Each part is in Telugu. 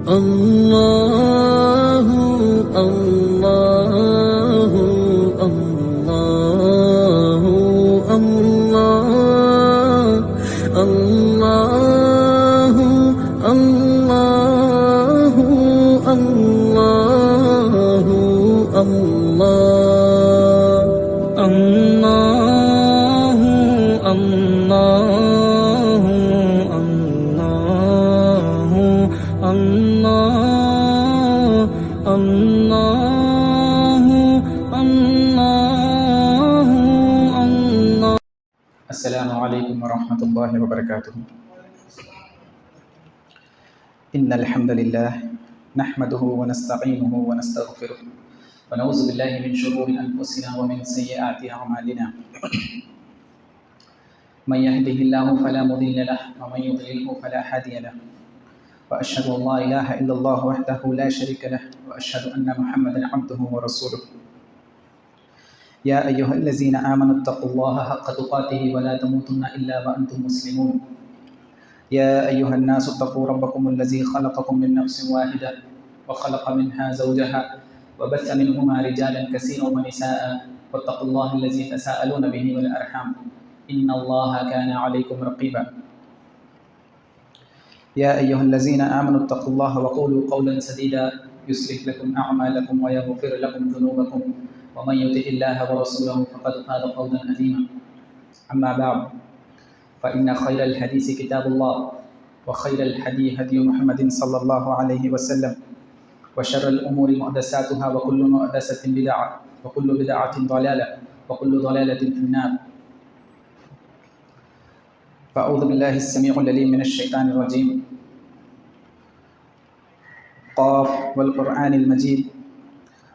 الله الله الله الله الله الله الله الله الله الله. السلام عليكم ورحمة الله وبركاته. إن الحمد لله نحمده ونستعينه ونستغفره ونعوذ بالله من شرور أنفسنا ومن سيئات أعمالنا. من يهده الله فلا مضل له ومن يضلله فلا هادي له. وأشهد أن لا إله إلا الله وحده لا شريك له وأشهد أن محمدا عبده ورسوله. يا أيها الذين آمنوا اتقوا الله حق تقاته ولا تموتن إلا وأنتم مسلمون. يا أيها الناس اتقوا ربكم الذي خلقكم من نفس واحدة وخلق منها زوجها وبث منهما رجالا كثيرا ونساء واتقوا الله الذي تساءلون به والأرحام إن الله كان عليكم رقيبا. يا أيها الذين آمنوا اتقوا الله وقولوا قولا سديدا يصلح لكم أعمالكم ويغفر لكم ذنوبكم ومن يطع الله ورسوله فقد فاز فوزا عظيما. أما بعد فإن خير الحديث كتاب الله وخير الهدي هدي محمد صلى الله عليه وسلم وشر الأمور محدثاتها وكل محدثة بدعة وكل بدعة ضلالة وكل ضلالة في النار. فأعوذ بالله السميع العليم من الشيطان الرجيم. قاف والقرآن المجيد.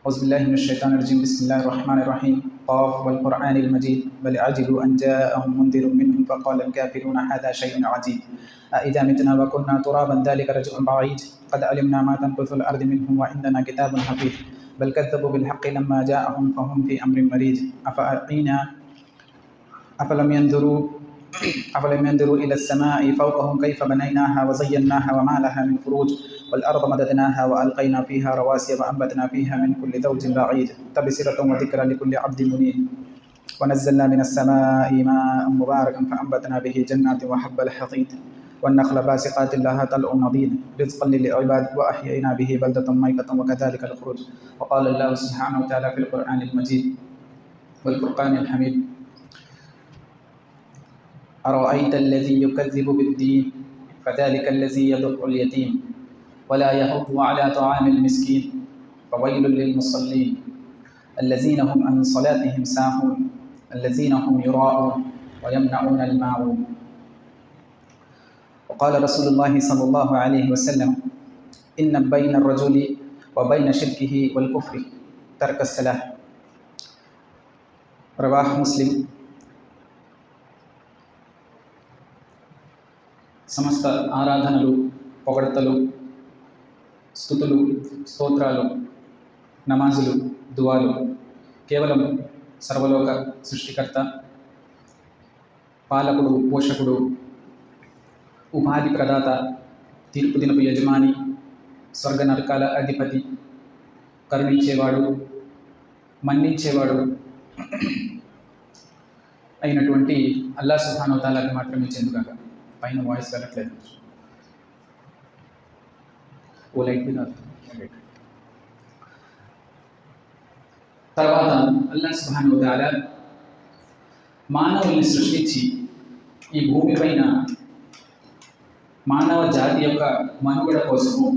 أعوذ بالله من الشيطان الرجيم. بسم الله الرحمن الرحيم. قاف والقرآن المجيد بل عجبوا أن جاءهم منذر منهم فقال الكافرون هذا شيء عجيب أإذا متنا وكنا ترابا ذلك رجع بعيد قد علمنا ما تنقص الأرض منهم وعندنا كتاب حفيظ بل كذبوا بالحق لما جاءهم فهم في أمر مريج أفلم ينظروا إلى السماء فوقهم كيف بنيناها وزيناها وما لها من فروج والأرض مددناها وألقينا فيها رواسي وأنبتنا فيها من كل زوج بعيد تبصرة وذكرى لكل عبد منيب ونزلنا من السماء ماء مباركا فأنبتنا به جنات وحب الحصيد والنخل باسقات لها طلع نضيد رزقا للعباد وأحيينا به بلدة ميتة وكذلك الخروج. وقال الله سبحانه وتعالى في القرآن المجيد والفرقان الحميد أرأيت الذي يكذب بالدين فذلك الذي يدع اليتيم ولا يحض على طعام المسكين فويل للمصلين الذين هم عن صلاتهم ساهون الذين هم يراءون ويمنعون الماعون. وقال رسول الله صلى الله عليه وسلم إن بين الرجل وبين شركه والكفر ترك الصلاة. رواه مسلم. సమస్త ఆరాధనలు పొగడతలు స్తుతులు స్తోత్రాలు నమాజులు దువాలు కేవలం సర్వలోక సృష్టికర్త పాలకుడు పోషకుడు ఉపాధి ప్రదాత తీర్పు దినపు యజమాని స్వర్గ నరకాల అధిపతి కరుణించేవాడు మన్నించేవాడు అయినటువంటి అల్లాహ్ సుబ్హానహు వ తఆలాకి మాత్రమే చెందుగాక. పైన వాయిస్ వెళ్ళట్లేదు. ఓ లైట్ మీద తర్వాత అల్లాహ్ సుబ్హానహు వ తఆలా మానవుల్ని సృష్టించి ఈ భూమి పైన మానవ జాతి యొక్క మనుగడ కోసము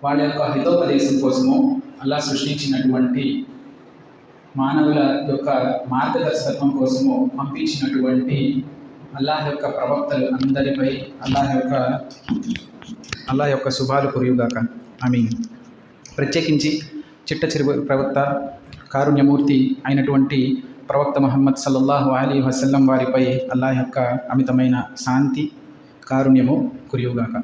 వాళ్ళ యొక్క హితోపదేశం కోసము అల్లాహ్ సృష్టించినటువంటి మానవుల యొక్క మార్గదర్శకత్వం కోసము పంపించినటువంటి అల్లాహ్ యొక్క ప్రవక్తలు అందరిపై అల్లాహ్ యొక్క శుభాలు కురియుగాక. ఆమీన్. ప్రత్యేకించి చిట్ట చిరు ప్రవక్త కారుణ్యమూర్తి అయినటువంటి ప్రవక్త ముహమ్మద్ సల్లల్లాహు అలైహి వసల్లం వారిపై అల్లాహ్ యొక్క అమితమైన శాంతి కారుణ్యము కురియుగాక.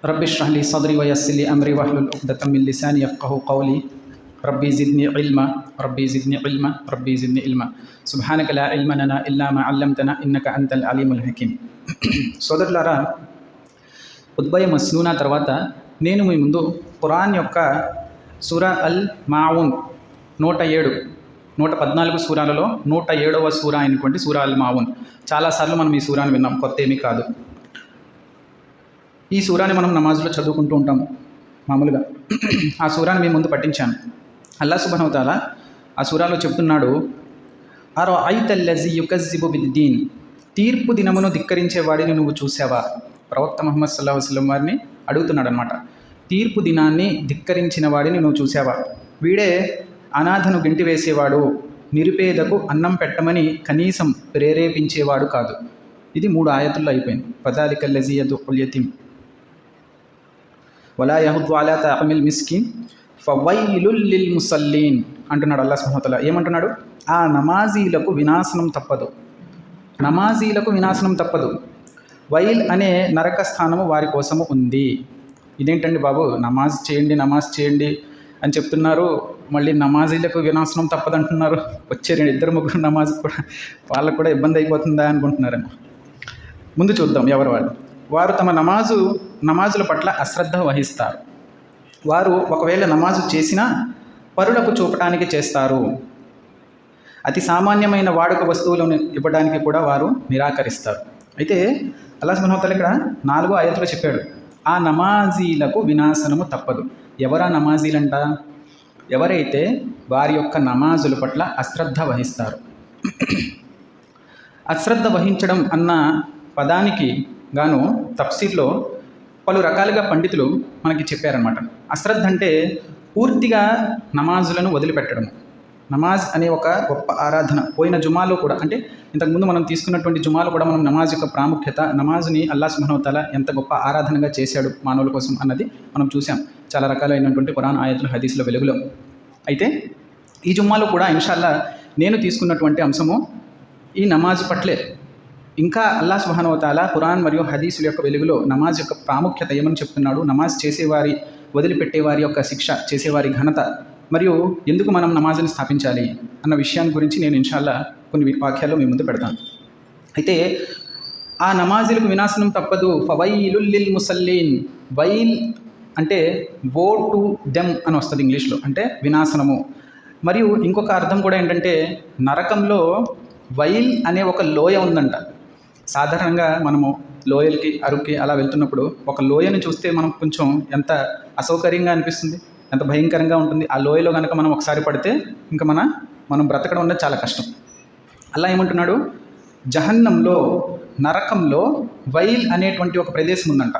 రబ్బి ఇష్రహ్ లీ సద్రి వయస్సిర్ లీ అమ్రి వహ్లుల్ ఉక్దతం మిన్ లిసాని యఫ్ఖహు ఖౌలీ రబ్బీ జిద్ని ఇల్మా రబ్బీ జిద్ని ఇల్మా రబ్బీ జిద్ని ఇల్మా సుబ్హానక లా ఇల్మ లనా ఇల్లా మా అల్లమ్తనా ఇన్నక అంతల్ అలీముల్ హకీమ్. సోదరులారా, ఖుత్బా మస్నూనా తర్వాత నేను మీ ముందు ఖురాన్ యొక్క సూరా అల్ మావున్ 114 సూరాలలో 107వ సూరా అయినటువంటి సూరా అల్ మావున్. చాలాసార్లు మనం ఈ సూరాను విన్నాం, కొత్త ఏమీ కాదు. ఈ సూరాని మనం నమాజ్లో చదువుకుంటూ ఉంటాం మామూలుగా. ఆ సూరాని మీ ముందు పఠించాను. అల్లా సుబ్హానహు వ తఆలా ఆ సూరాలో చెప్తున్నాడు, అరఅయితల్లజీ యుకజ్జిబు బిద్దీన్, తీర్పు దినమును ధిక్కరించే వాడిని నువ్వు చూసావా? ప్రవక్త ముహమ్మద్ సల్లల్లాహు అలైహి వసల్లం వారిని అడుగుతున్నాడు అనమాట. తీర్పు దినాన్ని ధిక్కరించిన వాడిని నువ్వు చూసావా? వీడే అనాథను గెంటివేసేవాడు, నిరుపేదకు అన్నం పెట్టమని కనీసం ప్రేరేపించేవాడు కాదు. ఇది 3 ఆయతుల్లో అయిపోయింది. ఫజాలికల్లజీ యదుఉల్ యతీమ్ వలా యహుద్దు అలా తఅమిల్ మిస్కిన్ ఫవైలుల్ లిల్ ముసల్లీన్ అంటున్నాడు అల్లాహ్ సుబ్హానహు వ తఆలా. ఏమంటున్నాడు? ఆ నమాజీలకు వినాశనం తప్పదు, నమాజీలకు వినాశనం తప్పదు. వైల్ అనే నరక స్థానము వారి కోసము ఉంది. ఇదేంటండి బాబు, నమాజ్ చేయండి అని చెప్తున్నారు, మళ్ళీ నమాజీలకు వినాశనం తప్పదంటున్నారు. వచ్చే 2-3 నమాజ్ కూడా వాళ్ళకు కూడా ఇబ్బంది అయిపోతుందా అనుకుంటున్నారేమో. ముందు చూద్దాం ఎవరు వాళ్ళు. వారు తమ నమాజుల పట్ల అశ్రద్ధ వహిస్తారు. వారు ఒకవేళ నమాజు చేసినా పరులకు చూపటానికి చేస్తారు. అతి సామాన్యమైన వాడుక వస్తువులను ఇవ్వడానికి కూడా వారు నిరాకరిస్తారు. అయితే అల్లాహ్ సుబ్హానహు వ తఆలా ఇక్కడ 4వ ఆయతులో చెప్పాడు, ఆ నమాజీలకు వినాశనము తప్పదు. ఎవరా నమాజీలంట? ఎవరైతే వారి యొక్క నమాజుల పట్ల అశ్రద్ధ వహిస్తారు. అశ్రద్ధ వహించడం అన్న పదానికి గాను తఫ్సీర్లో పలు రకాలుగా పండితులు మనకి చెప్పారనమాట. అశ్రద్ధ అంటే పూర్తిగా నమాజులను వదిలిపెట్టడం. నమాజ్ అనే ఒక గొప్ప ఆరాధన. పోయిన జుమాలో కూడా, అంటే ఇంతకుముందు మనం తీసుకున్నటువంటి జుమాలో కూడా మనం నమాజ్ యొక్క ప్రాముఖ్యత, నమాజ్ని అల్లాహ్ సుబ్హానహు వ తఆలా ఎంత గొప్ప ఆరాధనగా చేశాడు మానవుల కోసం అన్నది మనం చూసాం చాలా రకాలైనటువంటి ఖురాన్ ఆయతులు హదీసుల వెలుగులో. అయితే ఈ జుమ్మాలో కూడా ఇన్షాల్లా నేను తీసుకున్నటువంటి అంశము ఈ నమాజ్ పట్లే. ఇంకా అల్లాహ్ సుబ్హానహు వ తఆలా ఖురాన్ మరియు హదీసుల యొక్క వెలుగులో నమాజ్ యొక్క ప్రాముఖ్యత ఏమని చెప్తున్నాడు, నమాజ్ చేసేవారి వదిలిపెట్టేవారి యొక్క శిక్ష, చేసేవారి ఘనత, మరియు ఎందుకు మనం నమాజ్ని స్థాపించాలి అన్న విషయాన్ని గురించి నేను ఇన్షాల్లా కొన్ని వాక్యాల్లో మీ ముందు పెడతాను. అయితే ఆ నమాజులకు వినాశనం తప్పదు. ఫవైలుల్ లిల్ ముసల్లీన్. వైల్ అంటే వో టు దెమ్ అని వస్తుంది ఇంగ్లీష్లో, అంటే వినాశనము. మరియు ఇంకొక అర్థం కూడా ఏంటంటే, నరకంలో వైల్ అనే ఒక లోయ ఉందంట. సాధారణంగా మనము లోయలకి, అరుక్కి అలా వెళ్తున్నప్పుడు ఒక లోయని చూస్తే మనం కొంచెం ఎంత అసౌకర్యంగా అనిపిస్తుంది, ఎంత భయంకరంగా ఉంటుంది. ఆ లోయలో కనుక మనం ఒకసారి పడితే ఇంకా మనం బ్రతకడం అనేది చాలా కష్టం. అలా ఏమంటున్నాడు, జహన్నంలో, నరకంలో వైల్ అనేటువంటి ఒక ప్రదేశం ఉందంట.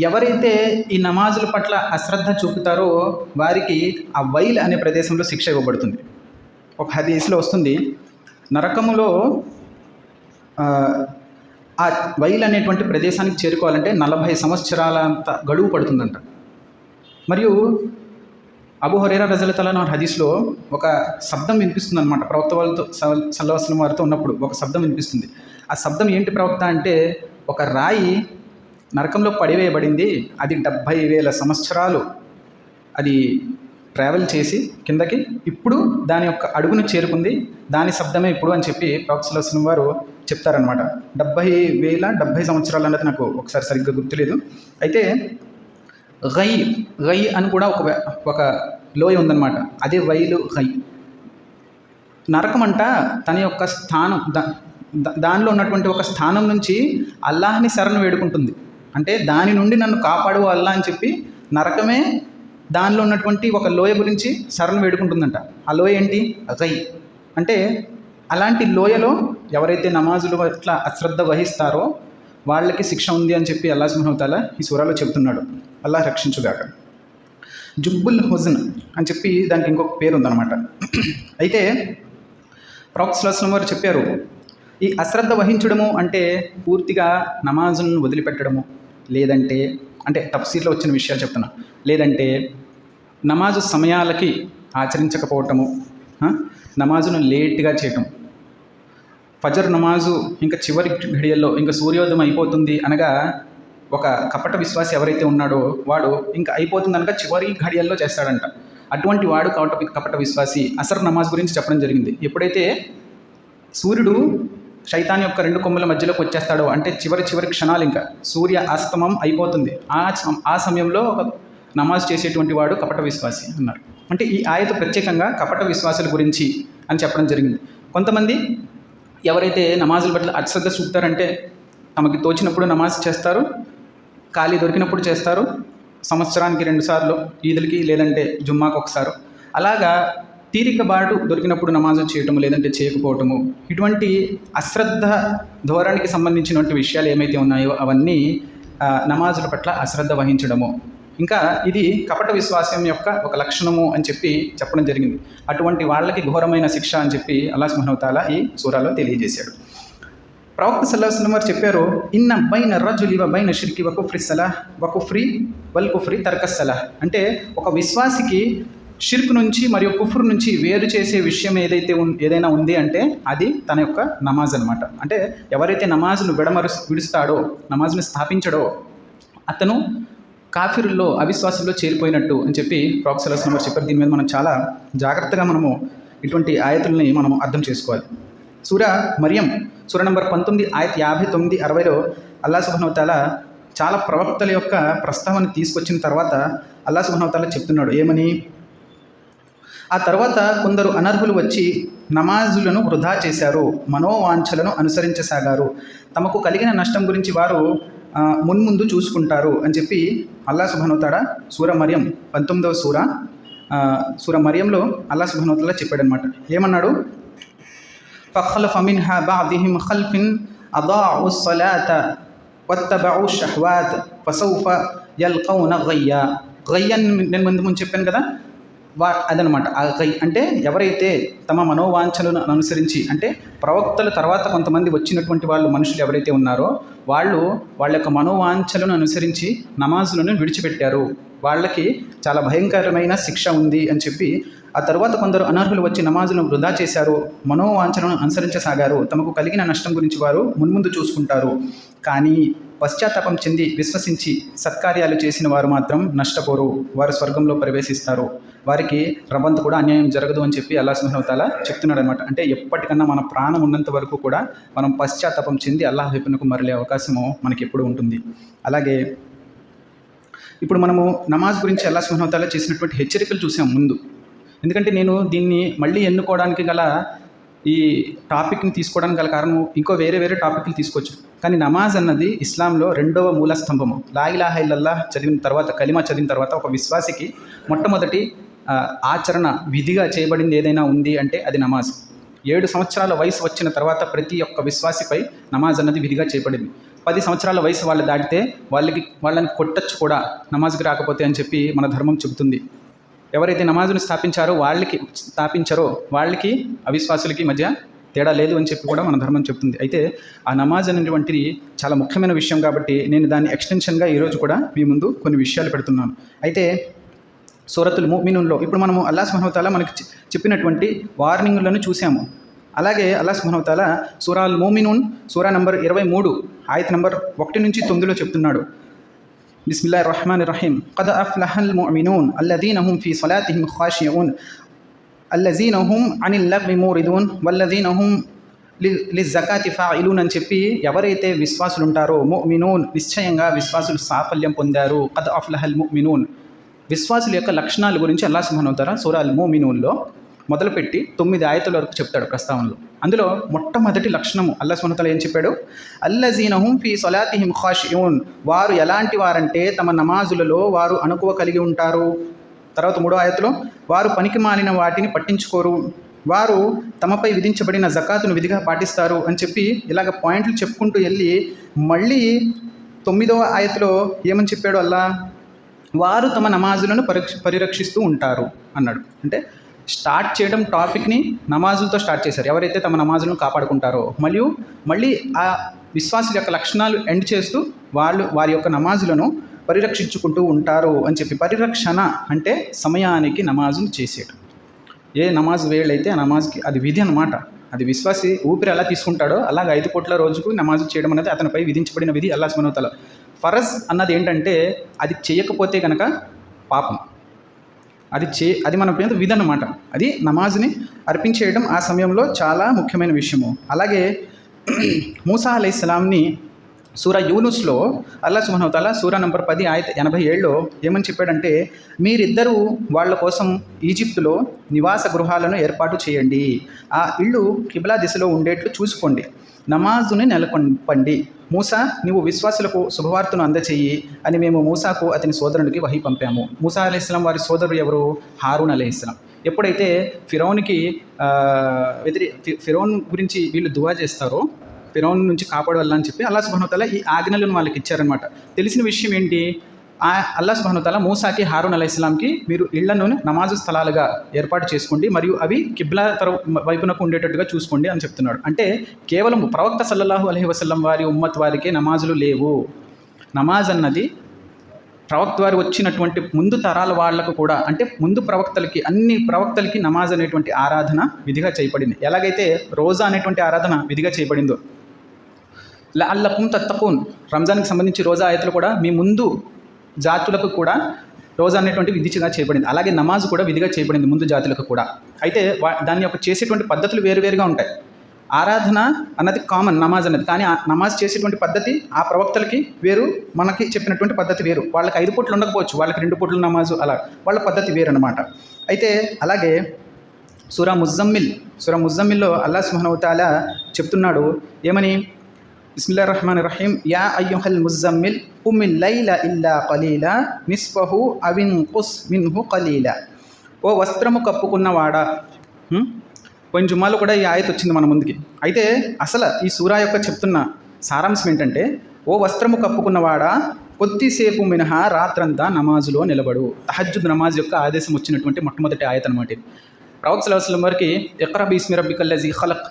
ఎవరైతే ఈ నమాజుల పట్ల అశ్రద్ధ చూపుతారో వారికి ఆ వైల్ అనే ప్రదేశంలో శిక్ష ఇవ్వబడుతుంది. ఒక హదీస్లో వస్తుంది, నరకములో ఆ వైల్ అనేటువంటి ప్రదేశానికి చేరుకోవాలంటే 40 సంవత్సరాలంత గడువు పడుతుందంట. మరియు అబూ హురైరా రజియల్లాహు అన్హు హదీస్లో ఒక శబ్దం వినిపిస్తుంది అనమాట. ప్రవక్త వాళ్ళతో సల్లల్లాహు అలైహి వసల్లం వారితో ఉన్నప్పుడు ఒక శబ్దం వినిపిస్తుంది. ఆ శబ్దం ఏంటి ప్రవక్త అంటే, ఒక రాయి నరకంలో పడివేయబడింది, అది 70,000 సంవత్సరాలు అది ట్రావెల్ చేసి కిందకి ఇప్పుడు దాని యొక్క అడుగును చేరుకుంది, దాని శబ్దమే ఇప్పుడు అని చెప్పి ప్రవక్త సల్లల్లాహు అలైహి వసల్లం వారు చెప్తారనమాట. 70,000 సంవత్సరాలు అన్నది నాకు ఒకసారి సరిగ్గా గుర్తులేదు. అయితే గై అని కూడా ఒక లోయ ఉందన్నమాట. అదే వైలు గై. నరకం అంట తన యొక్క స్థానం, దానిలో ఉన్నటువంటి ఒక స్థానం నుంచి అల్లాహ్ని శరణు వేడుకుంటుంది. అంటే దాని నుండి నన్ను కాపాడు అల్లా అని చెప్పి నరకమే దానిలో ఉన్నటువంటి ఒక లోయ గురించి శరణు వేడుకుంటుందంట. ఆ లోయ ఏంటి? గై. అంటే అలాంటి లోయలో ఎవరైతే నమాజులు అట్లా అశ్రద్ధ వహిస్తారో వాళ్ళకి శిక్ష ఉంది అని చెప్పి అల్లాహ్ సుబ్హానహు వ తఆలా ఈ సూరాలో చెప్తున్నాడు. అల్లాహ్ రక్షించుగాక. జుబ్బుల్ హుజ్న్ అని చెప్పి దానికి ఇంకొక పేరు ఉందన్నమాట. అయితే ప్రవక్త సల్లల్లాహు అలైహి వసల్లం వారు చెప్పారు, ఈ అశ్రద్ధ వహించడము అంటే పూర్తిగా నమాజును వదిలిపెట్టడము, లేదంటే అంటే తఫ్సీర్లో వచ్చిన విషయాలు చెప్తున్నా, లేదంటే నమాజు సమయాలకి ఆచరించకపోవటము, నమాజును లేట్గా చేయటం, ఫజర్ నమాజు ఇంకా చివరి ఘడియల్లో ఇంకా సూర్యోదయం అయిపోతుంది అనగా ఒక కపట విశ్వాసి ఎవరైతే ఉన్నాడో వాడు ఇంకా అయిపోతుంది అనగా చివరి ఘడియల్లో చేస్తాడంట. అటువంటి వాడు కపట విశ్వాసి. అసర్ నమాజ్ గురించి చెప్పడం జరిగింది. ఎప్పుడైతే సూర్యుడు శైతాన్ యొక్క 2 కొమ్ముల మధ్యలోకి వచ్చేస్తాడో, అంటే చివరి క్షణాలు, ఇంకా సూర్య అస్తమం అయిపోతుంది, ఆ సమయంలో ఒక నమాజ్ చేసేటువంటి వాడు కపట విశ్వాసి అన్నారు. అంటే ఈ ఆయత ప్రత్యేకంగా కపట విశ్వాసుల గురించి అని చెప్పడం జరిగింది. కొంతమంది ఎవరైతే నమాజుల పట్ల అశ్రద్ధ చూపుతారంటే తమకి తోచినప్పుడు నమాజ్ చేస్తారు, ఖాళీ దొరికినప్పుడు చేస్తారు, సంవత్సరానికి 2 సార్లు ఈదులకి లేదంటే జుమ్మాకు ఒకసారి, అలాగా తీరికబాటు దొరికినప్పుడు నమాజు చేయటము లేదంటే చేయకపోవటము, ఇటువంటి అశ్రద్ధ ధోరణికి సంబంధించినటువంటి విషయాలు ఏమైతే ఉన్నాయో అవన్నీ నమాజుల పట్ల అశ్రద్ధ వహించడము, ఇంకా ఇది కపట విశ్వాసం యొక్క ఒక లక్షణము అని చెప్పడం జరిగింది. అటువంటి వాళ్ళకి ఘోరమైన శిక్ష అని చెప్పి అల్లాహ్ సుబ్హానహు వ తఆలా ఈ సూరాలో తెలియజేశాడు. ప్రవక్త సల్లల్లాహు అలైహి వసల్లం వారు చెప్పారు, ఇన్న బైన రజులి వ బైన షిర్కి వ కుఫ్రి సలాహ్ వ కుఫ్రి వల్ కుఫ్రి తర్కస్ సలాహ్. అంటే ఒక విశ్వాసికి షిర్క్ నుంచి మరియు కుఫ్ర్ నుంచి వేరు చేసే విషయం ఏదైనా ఉంది అంటే అది తన యొక్క నమాజ్ అనమాట. అంటే ఎవరైతే నమాజ్ను విడుస్తాడో, నమాజ్ను స్థాపించడో అతను కాఫిరుల్లో, అవిశ్వాసుల్లో చేరిపోయినట్టు అని చెప్పి ప్రవక్త సల్లల్లాహు అలైహి వసల్లం చెప్పారు. దీని మీద మనం చాలా జాగ్రత్తగా మనము ఇటువంటి ఆయతుల్ని మనము అర్థం చేసుకోవాలి. సూరా మరియం సూరా నంబర్ 19 ఆయత్ 59, 60లో అల్లాహ్ సుబ్హానహు వ తఆలా చాలా ప్రవక్తల యొక్క ప్రస్తావన తీసుకొచ్చిన తర్వాత అల్లాహ్ సుబ్హానహు వ తఆలా చెప్తున్నాడు ఏమని, ఆ తర్వాత కొందరు అనర్హులు వచ్చి నమాజులను వృధా చేశారు, మనోవాంఛలను అనుసరించసాగారు, తమకు కలిగిన నష్టం గురించి వారు మున్ముందు చూసుకుంటారు అని చెప్పి అల్లాహ్ సుబ్హానహు వ తఆలా సూరా మరియం 19వ సూరా మరియంలో అల్లాహ్ సుబ్హానహు వ తఆలా చెప్పాడనమాట. ఏమన్నాడు, ఫఖలఫ మిన్హా బఅదిహిం ఖల్ఫిన్ అదాఉ స్సలాత వత్తబఉ షహవాత్ ఫసౌఫ యల్కౌన గయ్యా. గయ్యన్ నేను ముందు చెప్పాను కదా, అదనమాట. ఆ గై అంటే ఎవరైతే తమ మనోవాంఛలను అనుసరించి, అంటే ప్రవక్తల తర్వాత కొంతమంది వచ్చినటువంటి మనుషులు ఎవరైతే ఉన్నారో వాళ్ళ యొక్క మనోవాంఛలను అనుసరించి నమాజులను విడిచిపెట్టారు, వాళ్ళకి చాలా భయంకరమైన శిక్ష ఉంది అని చెప్పి, ఆ తర్వాత కొందరు అనర్హులు వచ్చి నమాజులను వృధా చేశారు, మనోవాంఛలను అనుసరించసాగారు, తమకు కలిగిన నష్టం గురించి వారు మున్ముందు చూసుకుంటారు, కానీ పశ్చాత్తాపం చెంది విశ్వసించి సత్కార్యాలు చేసిన వారు మాత్రం నష్టపోరు, వారు స్వర్గంలో ప్రవేశిస్తారు, వారికి రవ్వంత కూడా అన్యాయం జరగదు అని చెప్పి అల్లాహ్ సుబ్హానహు వ తఆలా చెప్తున్నాడు అనమాట. అంటే ఎప్పటికన్నా మన ప్రాణం ఉన్నంత వరకు కూడా మనం పశ్చాత్తాపం చెంది అల్లాహ్ వైపునకు మరలే అవకాశము మనకి ఎప్పుడు ఉంటుంది. అలాగే ఇప్పుడు మనము నమాజ్ గురించి అల్లాహ్ సుబ్హానహు వ తఆలా చేసినటువంటి హెచ్చరికలు చూసాం ముందు. ఎందుకంటే నేను దీన్ని మళ్ళీ ఎన్నుకోవడానికి గల, ఈ టాపిక్ని తీసుకోవడానికి గల కారణం ఇంకో వేరే టాపిక్లు తీసుకోవచ్చు, కానీ నమాజ్ అన్నది ఇస్లాంలో 2వ మూల స్తంభము. లా ఇలాహా ఇల్లల్లాహ్ చదివిన తర్వాత, కలిమా చదివిన తర్వాత ఒక విశ్వాసికి మొట్టమొదటి ఆచరణ విధిగా చేయబడింది ఏదైనా ఉంది అంటే అది నమాజ్. 7 సంవత్సరాల వయసు వచ్చిన తర్వాత ప్రతి ఒక్క విశ్వాసిపై నమాజ్ అన్నది విధిగా చేయబడింది. 10 సంవత్సరాల వయసు వాళ్ళు దాటితే వాళ్ళని కొట్టచ్చు కూడా నమాజ్కి రాకపోతే అని చెప్పి మన ధర్మం చెబుతుంది. ఎవరైతే నమాజును స్థాపించారో వాళ్ళకి అవిశ్వాసులకి మధ్య తేడా లేదు అని చెప్పి కూడా మన ధర్మం చెప్తుంది. అయితే ఆ నమాజ్ అనేటువంటిది చాలా ముఖ్యమైన విషయం కాబట్టి నేను దాన్ని ఎక్స్టెన్షన్గా ఈరోజు కూడా మీ ముందు కొన్ని విషయాలు పెడుతున్నాను. అయితే సూరతుల్ ముమినూన్లో ఇప్పుడు మనము అల్లాహ్ సుబ్హానహు వ తఆలా మనకి చెప్పినటువంటి వార్నింగ్లను చూసాము. అలాగే అల్లాహ్ సుబ్హానహు వ తఆలా సూరాల్ ముమినూన్ సూరా నంబర్ 23 ఆయత్ నంబర్ 1 నుంచి 9లో చెప్తున్నాడు, బిస్మిల్లాహిర్ రహమానిర్ రహీం, ఖద్ అఫ్లహల్ ముమినూన్ అల్లదీన హుమ్ ఫీ సలాతిహిమ్ ఖాషియూన్ అల్లజీన హుమ్ అనిల్ లగ్వి మూరిదూన్ వల్లజీన హుమ్ లిజ్జకాతి ఫాయిలూన్ అని చెప్పి ఎవరైతే విశ్వాసులు ఉంటారో, ముమినూన్ నిశ్చయంగా విశ్వాసులు సాఫల్యం పొందారు. ఖద్ అఫ్లహల్ ముమినూన్ విశ్వాసుల యొక్క లక్షణాల గురించి అల్లాహ్ సుబ్హానహు వ తఆలా సూరా అల్ ముమినూన్లో మొదలుపెట్టి 9 ఆయతుల వరకు చెప్తాడు ప్రస్తావనలో. అందులో మొట్టమొదటి లక్షణము అల్లాహ్ సుబ్హానహు వ తఆలా ఏం చెప్పాడు, అల్లజీన హుమ్ ఫీ సలాతిహిమ్ ఖాషియూన్, వారు ఎలాంటి వారంటే తమ నమాజులలో వారు అణకువ కలిగి ఉంటారు. తర్వాత 3వ ఆయతులో వారు పనికి మాలిన వాటిని పట్టించుకోరు, వారు తమపై విధించబడిన జకాతును విధిగా పాటిస్తారు అని చెప్పి ఇలాగ పాయింట్లు చెప్పుకుంటూ వెళ్ళి మళ్ళీ 9వ ఆయతులో ఏమని చెప్పాడు అల్లాహ్, వారు తమ నమాజులను పరిరక్షిస్తూ ఉంటారు అన్నాడు. అంటే స్టార్ట్ చేయడం టాపిక్ని నమాజులతో స్టార్ట్ చేశారు, ఎవరైతే తమ నమాజులను కాపాడుకుంటారో. మళ్ళీ ఆ విశ్వాసుల యొక్క లక్షణాలు ఎండ్ చేస్తూ వారి యొక్క నమాజులను పరిరక్షించుకుంటూ ఉంటారు అని చెప్పి. పరిరక్షణ అంటే సమయానికి నమాజును చేసేయడం. ఏ నమాజ్ వేళ్ళైతే ఆ నమాజ్కి అది విధి అన్నమాట. అది విశ్వాసి ఊపిరి ఎలా తీసుకుంటాడో అలాగ 5 పూట్ల రోజుకు నమాజు చేయడం అనేది అతనిపై విధించబడిన విధి అల్లాహ్ సుబ్హానహు వ తఆలా. ఫరజ్ అన్నది ఏంటంటే అది చేయకపోతే కనుక పాపం, అది మన పేద విధి అన్నమాట. అది నమాజ్ని అర్పించేయడం ఆ సమయంలో చాలా ముఖ్యమైన విషయము. అలాగే మూసా అలైహిస్సలాంని సూరా యూనుస్లో అల్లాహ్ సుబ్హానహు వ తఆలా సూరా నంబర్ 10 ఆయత్ 87లో ఏమని చెప్పాడంటే, మీరిద్దరూ వాళ్ళ కోసం ఈజిప్టులో నివాస గృహాలను ఏర్పాటు చేయండి, ఆ ఇళ్ళు కిబ్లా దిశలో ఉండేట్లు చూసుకోండి, నమాజుని నెలకొల్పండి. మూసా, నీవు విశ్వాసులకు శుభవార్తను అందచేయి అని మేము మూసాకు అతని సోదరునికి వహీ పంపాము. మూసా అలైహిస్సలాం వారి సోదరుడు ఎవరు? హారూన్ అలైహిస్సలాం. ఎప్పుడైతే ఫిరౌన్కి ఫిరౌన్ గురించి వీళ్ళు దువా చేస్తారో, ఫిరౌన్ నుంచి కాపాడవల్లని చెప్పి అల్లాహ్ సుబ్హానహు వ తఆలా ఈ ఆజ్ఞలను వాళ్ళకి ఇచ్చారనమాట. తెలిసిన విషయం ఏంటి? అల్లాహ్ సుబ్హానహు వ తఆలా మూసాకి, హారూన్ అలైహిస్సలాంకి మీరు ఇళ్లను నమాజు స్థలాలుగా ఏర్పాటు చేసుకోండి మరియు అవి కిబ్లా వైపునకు ఉండేటట్టుగా చూసుకోండి అని చెప్తున్నాడు. అంటే కేవలం ప్రవక్త సల్లల్లాహు అలైహి వసల్లం వారి ఉమ్మత్ వారికే నమాజులు లేవు. నమాజ్ అన్నది ప్రవక్త వారు వచ్చినటువంటి ముందు తరాల వాళ్లకు కూడా, అంటే ముందు ప్రవక్తలకి, అన్ని ప్రవక్తలకి నమాజ్ అనేటువంటి ఆరాధన విధిగా చేయబడింది. ఎలాగైతే రోజా అనేటువంటి ఆరాధన విధిగా చేయబడిందో, లఅల్లకుమ్ తత్తఖూన్ రంజాన్కి సంబంధించి రోజా ఆయతులు కూడా మీ ముందు జాతులకు కూడా రోజా అనేటువంటి విధిగా చేయబడింది. అలాగే నమాజ్ కూడా విధిగా చేయబడింది ముందు జాతులకు కూడా. అయితే దాని యొక్క చేసేటువంటి పద్ధతులు వేరువేరుగా ఉంటాయి. ఆరాధన అన్నది కామన్, నమాజ్ అన్నది. కానీ ఆ నమాజ్ చేసేటువంటి పద్ధతి ఆ ప్రవక్తలకి వేరు, మనకి చెప్పినటువంటి పద్ధతి వేరు. వాళ్ళకి 5 పూట్లు ఉండకపోవచ్చు, వాళ్ళకి 2 పూట్ల నమాజు, అలా వాళ్ళ పద్ధతి వేరు అనమాట. అయితే అలాగే సూరా ముజమ్మిల్లో అల్లాహ్ సుబ్హానహు వ తఆలా చెప్తున్నాడు ఏమని? బిస్మిల్లాహిర్ రహ్మానిర్ రహీం. యా అయ్యుహల్ ముజమ్మిల్ కుమిల్ లైల ఇల్లా ఖలీలా నిస్ఫహు అవిన్ఖుస్ మిన్హు ఖలీలా. ఓ వస్త్రము కప్పుకున్నవాడా. పోయిన జుమ్మాలో కూడా ఈ ఆయత్ వచ్చింది మన ముందుకి. అయితే అసలు ఈ సూరా యొక్క చెప్తున్న సారాంశం ఏంటంటే, ఓ వస్త్రము కప్పుకున్నవాడా, కొద్దిసేపు మినహా రాత్రంతా నమాజులో నిలబడు. తహజ్జుద్ నమాజ్ యొక్క ఆదేశం వచ్చినటువంటి మొట్టమొదటి ఆయత్ అనమాట ఇది. ప్రవక్త సల్లల్లాహు అలైహి వసల్లం వారికి ఇఖ్రా బిస్మి రబ్బికల్లజీ ఖలక్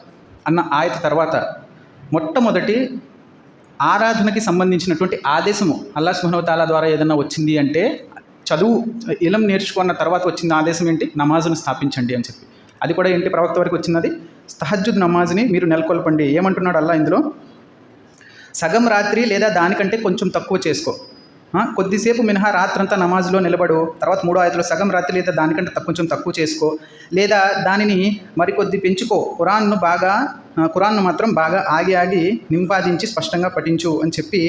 అన్న ఆయత్ తర్వాత మొట్టమొదటి ఆరాధనకి సంబంధించినటువంటి ఆదేశము అల్లాహ్ సుబ్హానహు వ తఆలా ద్వారా ఏదన్నా వచ్చింది అంటే, చదువు ఇలం నేర్చుకున్న తర్వాత వచ్చిన ఆదేశం ఏంటి? నమాజును స్థాపించండి అని చెప్పి. అది కూడా ఏంటి? ప్రవక్త వరకు వచ్చినది తహజ్జుద్ నమాజ్ని మీరు నెలకొల్పండి. ఏమంటున్నాడు అల్లాహ్ ఇందులో? సగం రాత్రి లేదా దానికంటే కొంచెం తక్కువ చేసుకో, కొద్దిసేపు మినహా రాత్రంతా నమాజ్లో నిలబడు. తర్వాత 3వ ఆయతలో సగం రాత్రి లేదా దానికంటే కొంచెం తక్కువ చేసుకో, లేదా దానిని మరికొద్ది పెంచుకో. ఖురాన్ను మాత్రం బాగా ఆగి నింపాదించి స్పష్టంగా పఠించు అని చెప్పి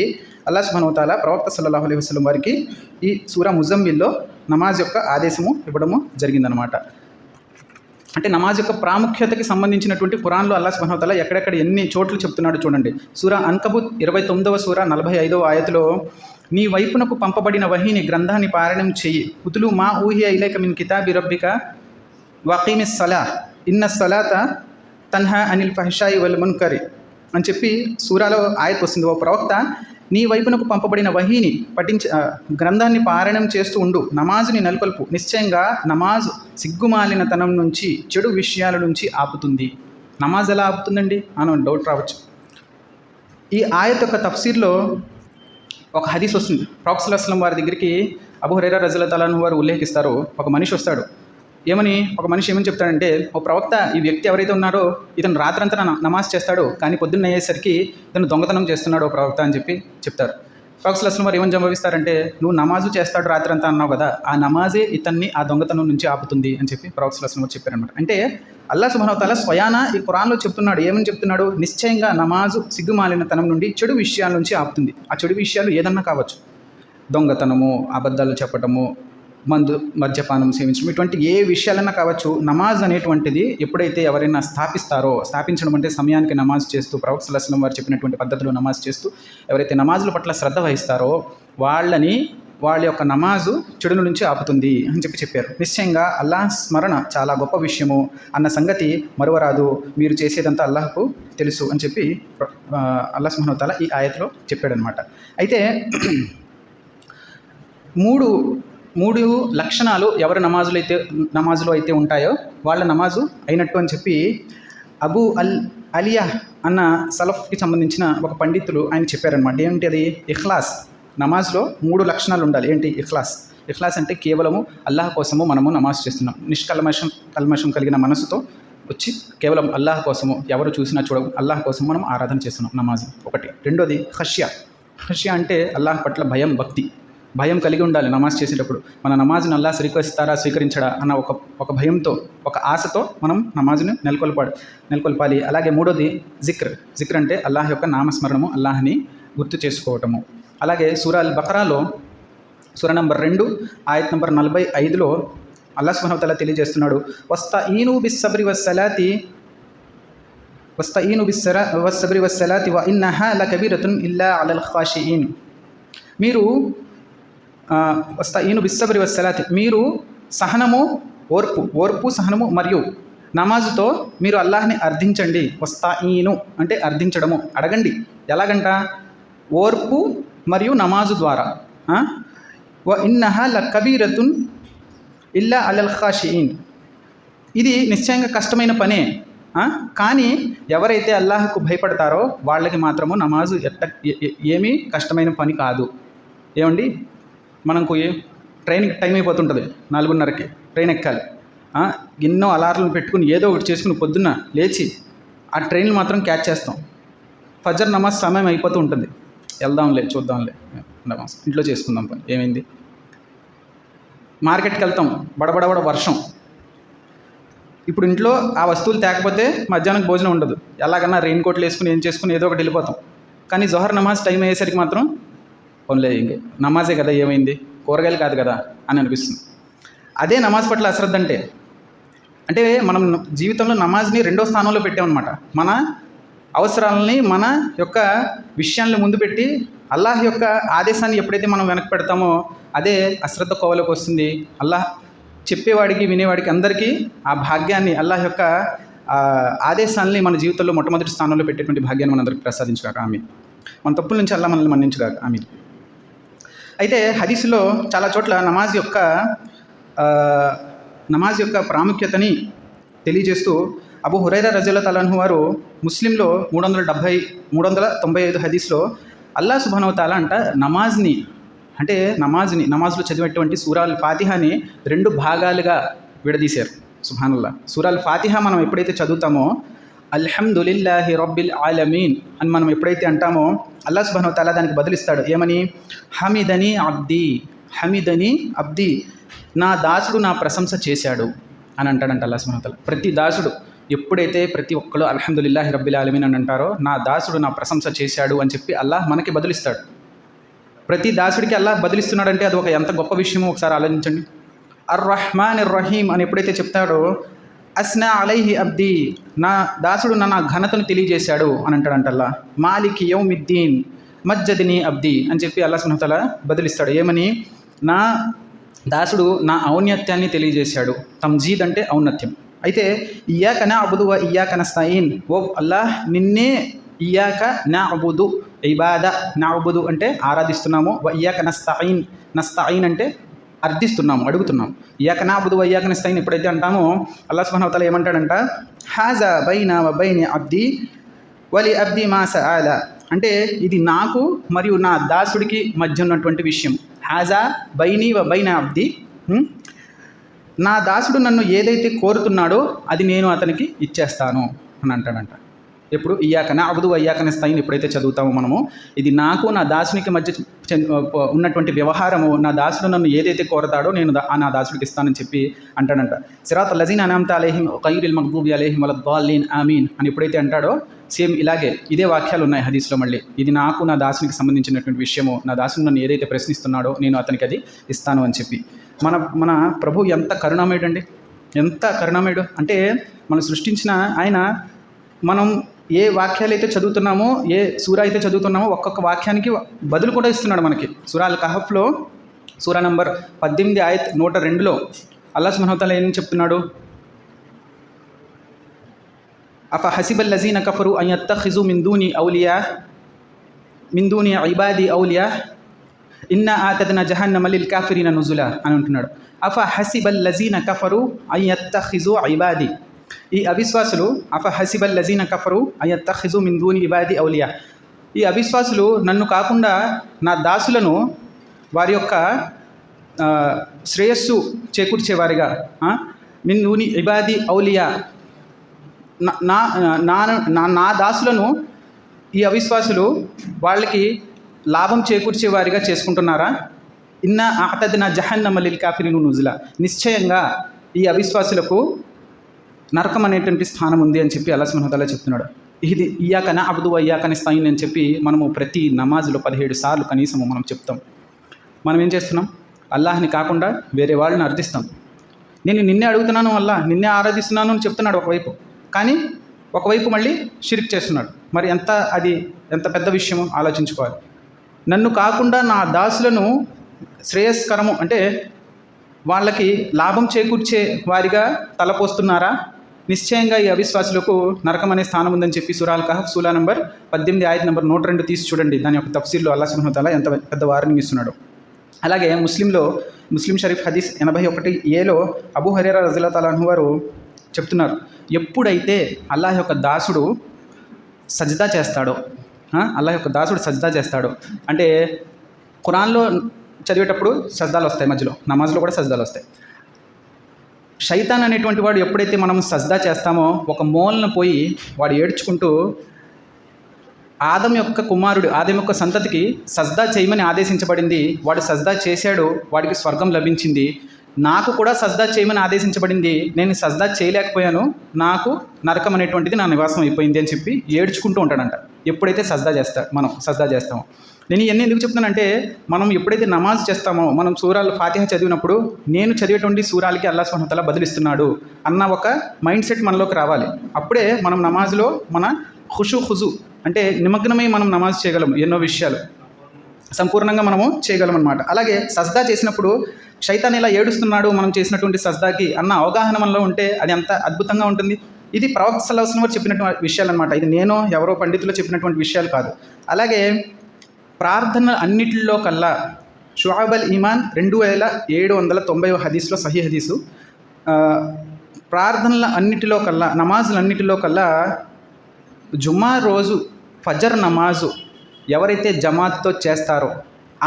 అల్లాహ్ సుబ్హానహు వ తఆలా ప్రవక్త సల్లల్లాహు అలైహి వసల్లం వారికి ఈ సూరా ముజమ్మిల్లో నమాజ్ యొక్క ఆదేశము ఇవ్వడము జరిగిందనమాట. అంటే నమాజ్ యొక్క ప్రాముఖ్యతకి సంబంధించినటువంటి ఖురాన్లో అల్లాహ్ సుబ్హానహు వ తఆలా ఎక్కడెక్కడ ఎన్ని చోట్ల చెప్తున్నాడు చూడండి. సూరా అన్కబూత్ 29వ సూరా 45వ ఆయతలో, నీ వైపునకు పంపబడిన వహీని గ్రంథాన్ని పారాయణం చెయ్యి. ఉతులు మా ఊహియ ఇలైక మిన్ కితాబి రబ్బిక వకీమిస్ సలాహ్ ఇన్న సలాత తన్హా అనిల్ ఫహషాయి వల్ మున్కరి అని చెప్పి సూరాలో ఆయత్ వస్తుంది. ఓ ప్రవక్త, నీ వైపునకు పంపబడిన వహీని గ్రంథాన్ని పారాయణం చేస్తూ ఉండు, నమాజుని నెలకొల్పు. నిశ్చయంగా నమాజ్ సిగ్గుమాలినతనం నుంచి, చెడు విషయాల నుంచి ఆపుతుంది. నమాజ్ ఎలా ఆపుతుందండి అని డౌట్ రావచ్చు. ఈ ఆయత్ యొక్క తఫ్సీర్లో ఒక హదీస్ వస్తుంది. ప్రవక్త సల్లల్లాహు అలైహి వసల్లం వారి దగ్గరికి అబూ హురైరా రజియల్లాహు తఆలా అన్హు వారు ఉల్లేఖిస్తారు. ఒక మనిషి వస్తాడు. ఒక మనిషి ఏమని చెప్తాడంటే, ఓ ప్రవక్త, ఈ వ్యక్తి ఎవరైతే ఉన్నారో ఇతను రాత్రంతా నమాజ్ చేస్తాడు, కానీ పొద్దున్న అయ్యేసరికి ఇతను దొంగతనం చేస్తున్నాడు ఓ ప్రవక్త అని చెప్పి చెప్తారు. ప్రవక్త సల్లల్లాహు అలైహి వసల్లం వారు ఏమని జవాబిస్తారంటే, నువ్వు నమాజు చేస్తాడు రాత్రంతా అన్నావు కదా, ఆ నమాజే ఇతన్ని ఆ దొంగతనం నుంచి ఆపుతుంది అని చెప్పి ప్రవక్త సల్లల్లాహు అలైహి వసల్లం చెప్పారనమాట. అంటే అల్లాహ్ సుబ్హానహు వ తఆలా స్వయాన ఈ ఖురాన్లో చెప్తున్నాడు. ఏమని చెప్తున్నాడు? నిశ్చయంగా నమాజు సిగ్గుమాలినతనం నుండి, చెడు విషయాల నుంచి ఆపుతుంది. ఆ చెడు విషయాలు ఏదన్నా కావచ్చు, దొంగతనము, అబద్ధాలు చెప్పటము, మద్యపానం సేవించడం, ఇటువంటి ఏ విషయాలన్నా కావచ్చు. నమాజ్ అనేటువంటిది ఎప్పుడైతే ఎవరైనా స్థాపించడం అంటే సమయానికి నమాజ్ చేస్తూ, ప్రవక్త సల్లల్లాహు అలైహి వసల్లం వారు చెప్పినటువంటి పద్ధతిలో నమాజ్ చేస్తూ ఎవరైతే నమాజుల పట్ల శ్రద్ధ వహిస్తారో వాళ్ళ యొక్క నమాజు చెడుల నుంచి ఆపుతుంది అని చెప్పారు. నిశ్చయంగా అల్లాహ్ స్మరణ చాలా గొప్ప విషయము అన్న సంగతి మరువరాదు, మీరు చేసేదంతా అల్లాహ్కు తెలుసు అని చెప్పి అల్లాహ్ సుబ్హానహు వ తఆలా ఈ ఆయత్లో చెప్పాడనమాట. అయితే మూడు లక్షణాలు ఎవరి నమాజులో అయితే ఉంటాయో వాళ్ళ నమాజు అయినట్టు అని చెప్పి అబూ అలియా అన్న సలఫ్కి సంబంధించిన ఒక పండితులు ఆయన చెప్పారనమాట. ఏంటి అది? ఇఖ్లాస్. నమాజ్లో 3 లక్షణాలు ఉండాలి. ఏంటి? ఇఖ్లాస్ అంటే కేవలము అల్లాహ్ కోసము మనము నమాజ్ చేస్తున్నాం, కల్మషం కలిగిన మనసుతో వచ్చి కేవలం అల్లాహ్ కోసము, ఎవరు చూసినా చూడము, అల్లాహ్ కోసం మనం ఆరాధన చేస్తున్నాం నమాజ్ ఒకటి. రెండోది ఖష్యా అంటే అల్లాహ్ పట్ల భయం, భక్తి. భయం కలిగి ఉండాలి. నమాజ్ చేసేటప్పుడు మన నమాజ్ని అల్లాహ్ స్వీకరిస్తారా స్వీకరించడా అన్న ఒక భయంతో, ఒక ఆశతో మనం నమాజ్ని నెలకొల్పాలి. అలాగే మూడోది జిక్ర్ అంటే అల్లాహ్ యొక్క నామస్మరణము, అల్లాహ్ని గుర్తు చేసుకోవటము. అలాగే సూరా అల్ బకరాలో సూరా నంబర్ 2 ఆయత్ నంబర్ 45లో అల్లాహ్ సుబ్హానహు వ తఆలా తెలియజేస్తున్నాడు, వస్తఈను బిస్సబ్రి వస్సలాతి వ ఇన్నహా లకబీరతున్ ఇల్లా అలల్ ఖాషిఈన్. మీరు వస్తఈను బిస్సబ్రి వస్సలాతి, మీరు సహనము, ఓర్పు సహనము మరియు నమాజుతో మీరు అల్లాహ్ని అర్థించండి. వస్తఈను అంటే అర్థించడము, అడగండి. ఎలాగంట? ఓర్పు మరియు నమాజు ద్వారా. వ ఇన్నహా లకబీరతున్ ఇల్లా అలల్ ఖాషిఈన్. ఇది నిశ్చయంగా కష్టమైన పనే, కానీ ఎవరైతే అల్లాహ్కు భయపడతారో వాళ్ళకి మాత్రము నమాజు ఏమీ కష్టమైన పని కాదు. ఏమండి, మనకు ట్రైన్కి టైం అయిపోతుంటుంది, 4:30కి ట్రైన్ ఎక్కాలి. ఎన్నో అలారాలు పెట్టుకుని ఏదో ఒకటి చేసుకుని పొద్దున్న లేచి ఆ ట్రైన్లు మాత్రం క్యాచ్ చేస్తాం. ఫజర్ నమాజ్ సమయం అయిపోతూ ఉంటుంది, వెళ్దాంలే చూద్దాంలే నమాజ్, ఇంట్లో చేసుకుందాం పని. ఏమైంది? మార్కెట్కి వెళ్తాం, బడబడబడ వర్షం. ఇప్పుడు ఇంట్లో ఆ వస్తువులు తేకపోతే మధ్యాహ్నం భోజనం ఉండదు. ఎలాగన్నా రెయిన్ కోట్లు వేసుకుని ఏం చేసుకుని ఏదో ఒకటి వెళ్ళిపోతాం. కానీ జొహర్ నమాజ్ టైం అయ్యేసరికి మాత్రం పోన్లే, ఇంకే నమాజే కదా, ఏమైంది, కూరగాయలు కాదు కదా అని అనిపిస్తుంది. అదే నమాజ్ పట్ల అశ్రద్ధ అంటే మనం జీవితంలో నమాజ్ని 2వ స్థానంలో పెట్టామన్నమాట. మన అవసరాలని, మన యొక్క విషయాలను ముందు పెట్టి అల్లాహ్ యొక్క ఆదేశాన్ని ఎప్పుడైతే మనం వెనక్కి పెడతామో అదే అశ్రద్ధ కోవలోకి వస్తుంది. అల్లాహ్ చెప్పేవాడికి, వినేవాడికి అందరికీ ఆ భాగ్యాన్ని, అల్లాహ్ యొక్క ఆదేశాలని మన జీవితంలో మొట్టమొదటి స్థానంలో పెట్టేటువంటి భాగ్యాన్ని మనందరికీ ప్రసాదించగాక ఆమీన్. మన తప్పుల నుంచి అల్లాహ్ మనల్ని మన్నించగాక ఆమీన్. అయితే హదీసులో చాలా చోట్ల నమాజ్ యొక్క ప్రాముఖ్యతని తెలియజేస్తూ అబూ హురైరా రజియల్లాహు తఆలా అన్హు వారు ముస్లింలో 395 హదీస్లో అల్లాహ్ సుబ్హానహు వ తఆలా అంట నమాజ్లో చదివేటువంటి సూరా అల్ ఫాతిహాని 2 భాగాలుగా విడదీశారు. సుబ్హానల్లాహ్. సూరా అల్ ఫాతిహా మనం ఎప్పుడైతే చదువుతామో అల్హమ్దులిల్లాహి రబ్బిల్ ఆలమీన్ అని మనం ఎప్పుడైతే అంటామో అల్లాహ్ సుబ్హానహు వ తఆలా దానికి బదులిస్తాడు. ఏమని? హమిదని అబ్ది, నా దాసుడు నా ప్రశంస చేశాడు అని అంటాడంట అల్లాహ్ సుబ్హానహు వ తఆలా. ప్రతి దాసుడు ఎప్పుడైతే ప్రతి ఒక్కరు అల్హమ్దులిల్లాహి రబ్బిల్ ఆలమీన్ అని అంటారో, నా దాసుడు నా ప్రశంస చేశాడు అని చెప్పి అల్లాహ్ మనకి బదులిస్తాడు. ప్రతి దాసుడికి అల్లాహ్ బదులిస్తున్నాడంటే అది ఎంత గొప్ప విషయమో ఒకసారి ఆలోచించండి. అర్-రహ్మాన్ అర్-రహీమ్ అని ఎప్పుడైతే చెప్తాడో, అస్నా అలైహి అబ్ది, నా దాసుడు నా ఘనతను తెలియజేశాడు అని అంటాడంట అల్లాహ్. మాలికి యౌమిద్దీన్ మజ్జదిని అబ్ది అని చెప్పి అల్లాహ్ సుబ్హానహు వ తఆలా బదులిస్తాడు. ఏమని? నా దాసుడు నా ఔన్నత్యాన్ని తెలియజేశాడు. తమ్జీద్ అంటే ఔన్నత్యం. అయితే ఇయ్యాక నఅబుదు వ ఇయ్యాక నస్తఈన్, ఓ అల్లాహ్ నిన్నే ఇయ్యాక నఅబుదు, ఇబాదా, నఅబుదు అంటే ఆరాధిస్తున్నాము, వ ఇయ్యాక నస్తఈన్ అంటే అర్థిస్తున్నాము, అడుగుతున్నాము. ఇయ్యాక నఅబుదు వ ఇయ్యాక నస్తఈన్ ఎప్పుడైతే అంటామో అల్లాహ్ సుబ్హానహు వ తఆలా ఏమంటాడంట? హాజా బైనా వ బైని అబ్ది వలి అబ్ది మా సఆల, అంటే ఇది నాకు మరియు నా దాసుడికి మధ్య ఉన్నటువంటి విషయం. హాజా బైని వ బైన అబ్ది, నా దాసుడు నన్ను ఏదైతే కోరుతున్నాడో అది నేను అతనికి ఇచ్చేస్తాను అని అంటాడంట. ఎప్పుడు? ఇయ్యాక నఅబుదు వ ఇయ్యాక నస్తఈన్ ఎప్పుడైతే చదువుతామో మనము, ఇది నాకు నా దాసునికి మధ్య ఉన్నటువంటి వ్యవహారము, నా దాసుడు నన్ను ఏదైతే కోరతాడో నేను నా దాసుడికి ఇస్తానని చెప్పి అంటాడంట. సిరాతల్ లజీన అన్అమ్త అలైహిం గైరిల్ మగ్దూబి అలైహిం వలద్దళ్ళీన్ ఆమీన్ అని ఎప్పుడైతే అంటాడో సేమ్ ఇలాగే ఇదే వాక్యాలు ఉన్నాయి హదీస్లో. మళ్ళీ ఇది నాకు నా దాసునికి సంబంధించినటువంటి విషయము, నా దాసుడు నన్ను ఏదైతే ప్రశ్నిస్తున్నాడో నేను అతనికి అది ఇస్తాను అని చెప్పి. మన ప్రభు ఎంత కరుణామయుడండి, ఎంత కరుణామయుడు అంటే, మనం సృష్టించిన ఆయన మనం ఏ వాక్యాలు అయితే చదువుతున్నామో, ఏ సూరా అయితే చదువుతున్నామో ఒక్కొక్క వాక్యానికి బదులు కూడా ఇస్తున్నాడు మనకి. సూరా అల్ కహఫ్లో సూరా నంబర్ 18 ఆయత్ 102లో అల్లాహ్ సుబ్హానహు వ తఆలా ఏం చెప్తున్నాడు? అఫ హసిబల్ లజీన కఫరు అన్ యత్తఖిజు మిన్ దూని ఇబాది ఔలియా ఇన్నా ఆతద్నా జహన్నమ లిల్ కాఫిరీన నుజులా అని అంటున్నాడు. అఫ హసిబల్ లజీన కఫరు అన్ యత్తఖిజు ఇబాది, ఈ అవిశ్వాసులు అఫ హసిబల్ లజీన కఫరు అన్ యత్తఖిజు మిన్ దూని ఇబాది ఔలియా, ఈ అవిశ్వాసులు నన్ను కాకుండా నా దాసులను వారి యొక్క శ్రేయస్సు చేకూర్చేవారిగా, మిన్ దూని ఇబాది ఔలియా, నా దాసులను ఈ అవిశ్వాసులు వాళ్ళకి లాభం చేకూర్చేవారిగా చేసుకుంటున్నారా? ఇన్నా అఅతద్నా జహన్నమ లిల్ కాఫిరీన నుజులా, నిశ్చయంగా ఈ అవిశ్వాసులకు నరకం అనేటువంటి స్థానం ఉంది అని చెప్పి అల్లాహ్ సుబ్హానహు వ తఆలా చెప్తున్నాడు. ఇది ఇయ్యాక నఅబుదు వ ఇయ్యాక నస్తఈన్ అని చెప్పి మనము ప్రతి నమాజ్లో 17 సార్లు కనీసము మనం చెప్తాం. మనం ఏం చేస్తున్నాం? అల్లాహ్ని కాకుండా వేరే వాళ్ళని అర్థిస్తాం. నేను నిన్నే అడుగుతున్నాను, అల్లాహ్ నిన్నే ఆరాధిస్తున్నాను అని చెప్తున్నాడు ఒకవైపు, కానీ ఒకవైపు మళ్ళీ షిర్క్ చేస్తున్నాడు. మరి ఎంత పెద్ద విషయమో ఆలోచించుకోవాలి. నన్ను కాకుండా నా దాసులను శ్రేయస్కరము అంటే వాళ్ళకి లాభం చేకూర్చే వారిగా తలపోస్తున్నారా? నిశ్చయంగా ఈ అవిశ్వాసులకు నరకం అనే స్థానం ఉందని చెప్పి సూరా అల్ కహఫ్ సూరా నంబర్ 18 ఆయత్ నంబర్ 102 తీసి చూడండి. దాని యొక్క తఫ్సీర్లో అల్లాహ్ సుబ్హానహు వ తఆలా ఎంత పెద్ద వార్నింగ్ ఇస్తున్నాడు. అలాగే ముస్లిం షరీఫ్ హదీస్ 81A అబూ హురైరా రజియల్లాహు తఆలా అన్హు వారు చెప్తున్నారు, ఎప్పుడైతే అల్లాహ్ యొక్క దాసుడు సజ్దా చేస్తాడో, అల్లాహ్ యొక్క దాసుడు సజ్దా చేస్తాడో అంటే ఖురాన్లో చదివేటప్పుడు సజ్దాలు వస్తాయి, మధ్యలో నమాజ్లో కూడా సజ్దాలు వస్తాయి. షైతాన్ అనేటువంటి వాడు ఎప్పుడైతే మనం సజ్దా చేస్తామో ఒక మూలన పోయి వాడు ఏడ్చుకుంటూ ఆదం యొక్క కుమారుడు ఆదం యొక్క సంతతికి సజ్దా చేయమని ఆదేశించబడింది, వాడు సజ్దా చేశాడు, వాడికి స్వర్గం లభించింది. నాకు కూడా సజ్దా చేయమని ఆదేశించబడింది, నేను సజ్దా చేయలేకపోయాను, నాకు నరకం అనేటువంటిది నా నివాసం అయిపోయింది అని చెప్పి ఏడ్చుకుంటూ ఉంటాడంట ఎప్పుడైతే మనం సజ్దా చేస్తామో. నేను ఇవన్నీ ఎందుకు చెప్తున్నానంటే, మనం ఎప్పుడైతే నమాజ్ చేస్తామో, మనం సూరాలు ఫాతిహ చదివినప్పుడు నేను చదివేటువంటి సూరాలకి అల్లాహ్ సుబ్హానహు వ తఆలా బదులిస్తున్నాడు అన్న ఒక మైండ్ సెట్ మనలోకి రావాలి. అప్పుడే మనం నమాజ్లో మన ఖుజు అంటే నిమగ్నమై మనం నమాజ్ చేయగలము, ఎన్నో విషయాలు సంపూర్ణంగా మనము చేయగలం అన్నమాట. అలాగే సజ్దా చేసినప్పుడు షైతాన్ ఇలా ఏడుస్తున్నాడు మనం చేసినటువంటి సజ్దాకి అన్న అవగాహన మనలో ఉంటే అది ఎంత అద్భుతంగా ఉంటుంది. ఇది ప్రవక్త సల్లల్లాహు అలైహి వసల్లం వారు చెప్పినటువంటి విషయాలు అనమాట. ఇది నేను ఎవరో పండితులు చెప్పినటువంటి విషయాలు కాదు. అలాగే ప్రార్థన అన్నిటిలో కల్లా షుఅబ్ అల్ ఈమాన్ 2790 హదీస్లో సహీ హదీసు, ప్రార్థనల అన్నిటిలో కల్లా నమాజులన్నిటిలో కల్లా జుమ్మా రోజు ఫజర్ నమాజు ఎవరైతే జమాత్తో చేస్తారో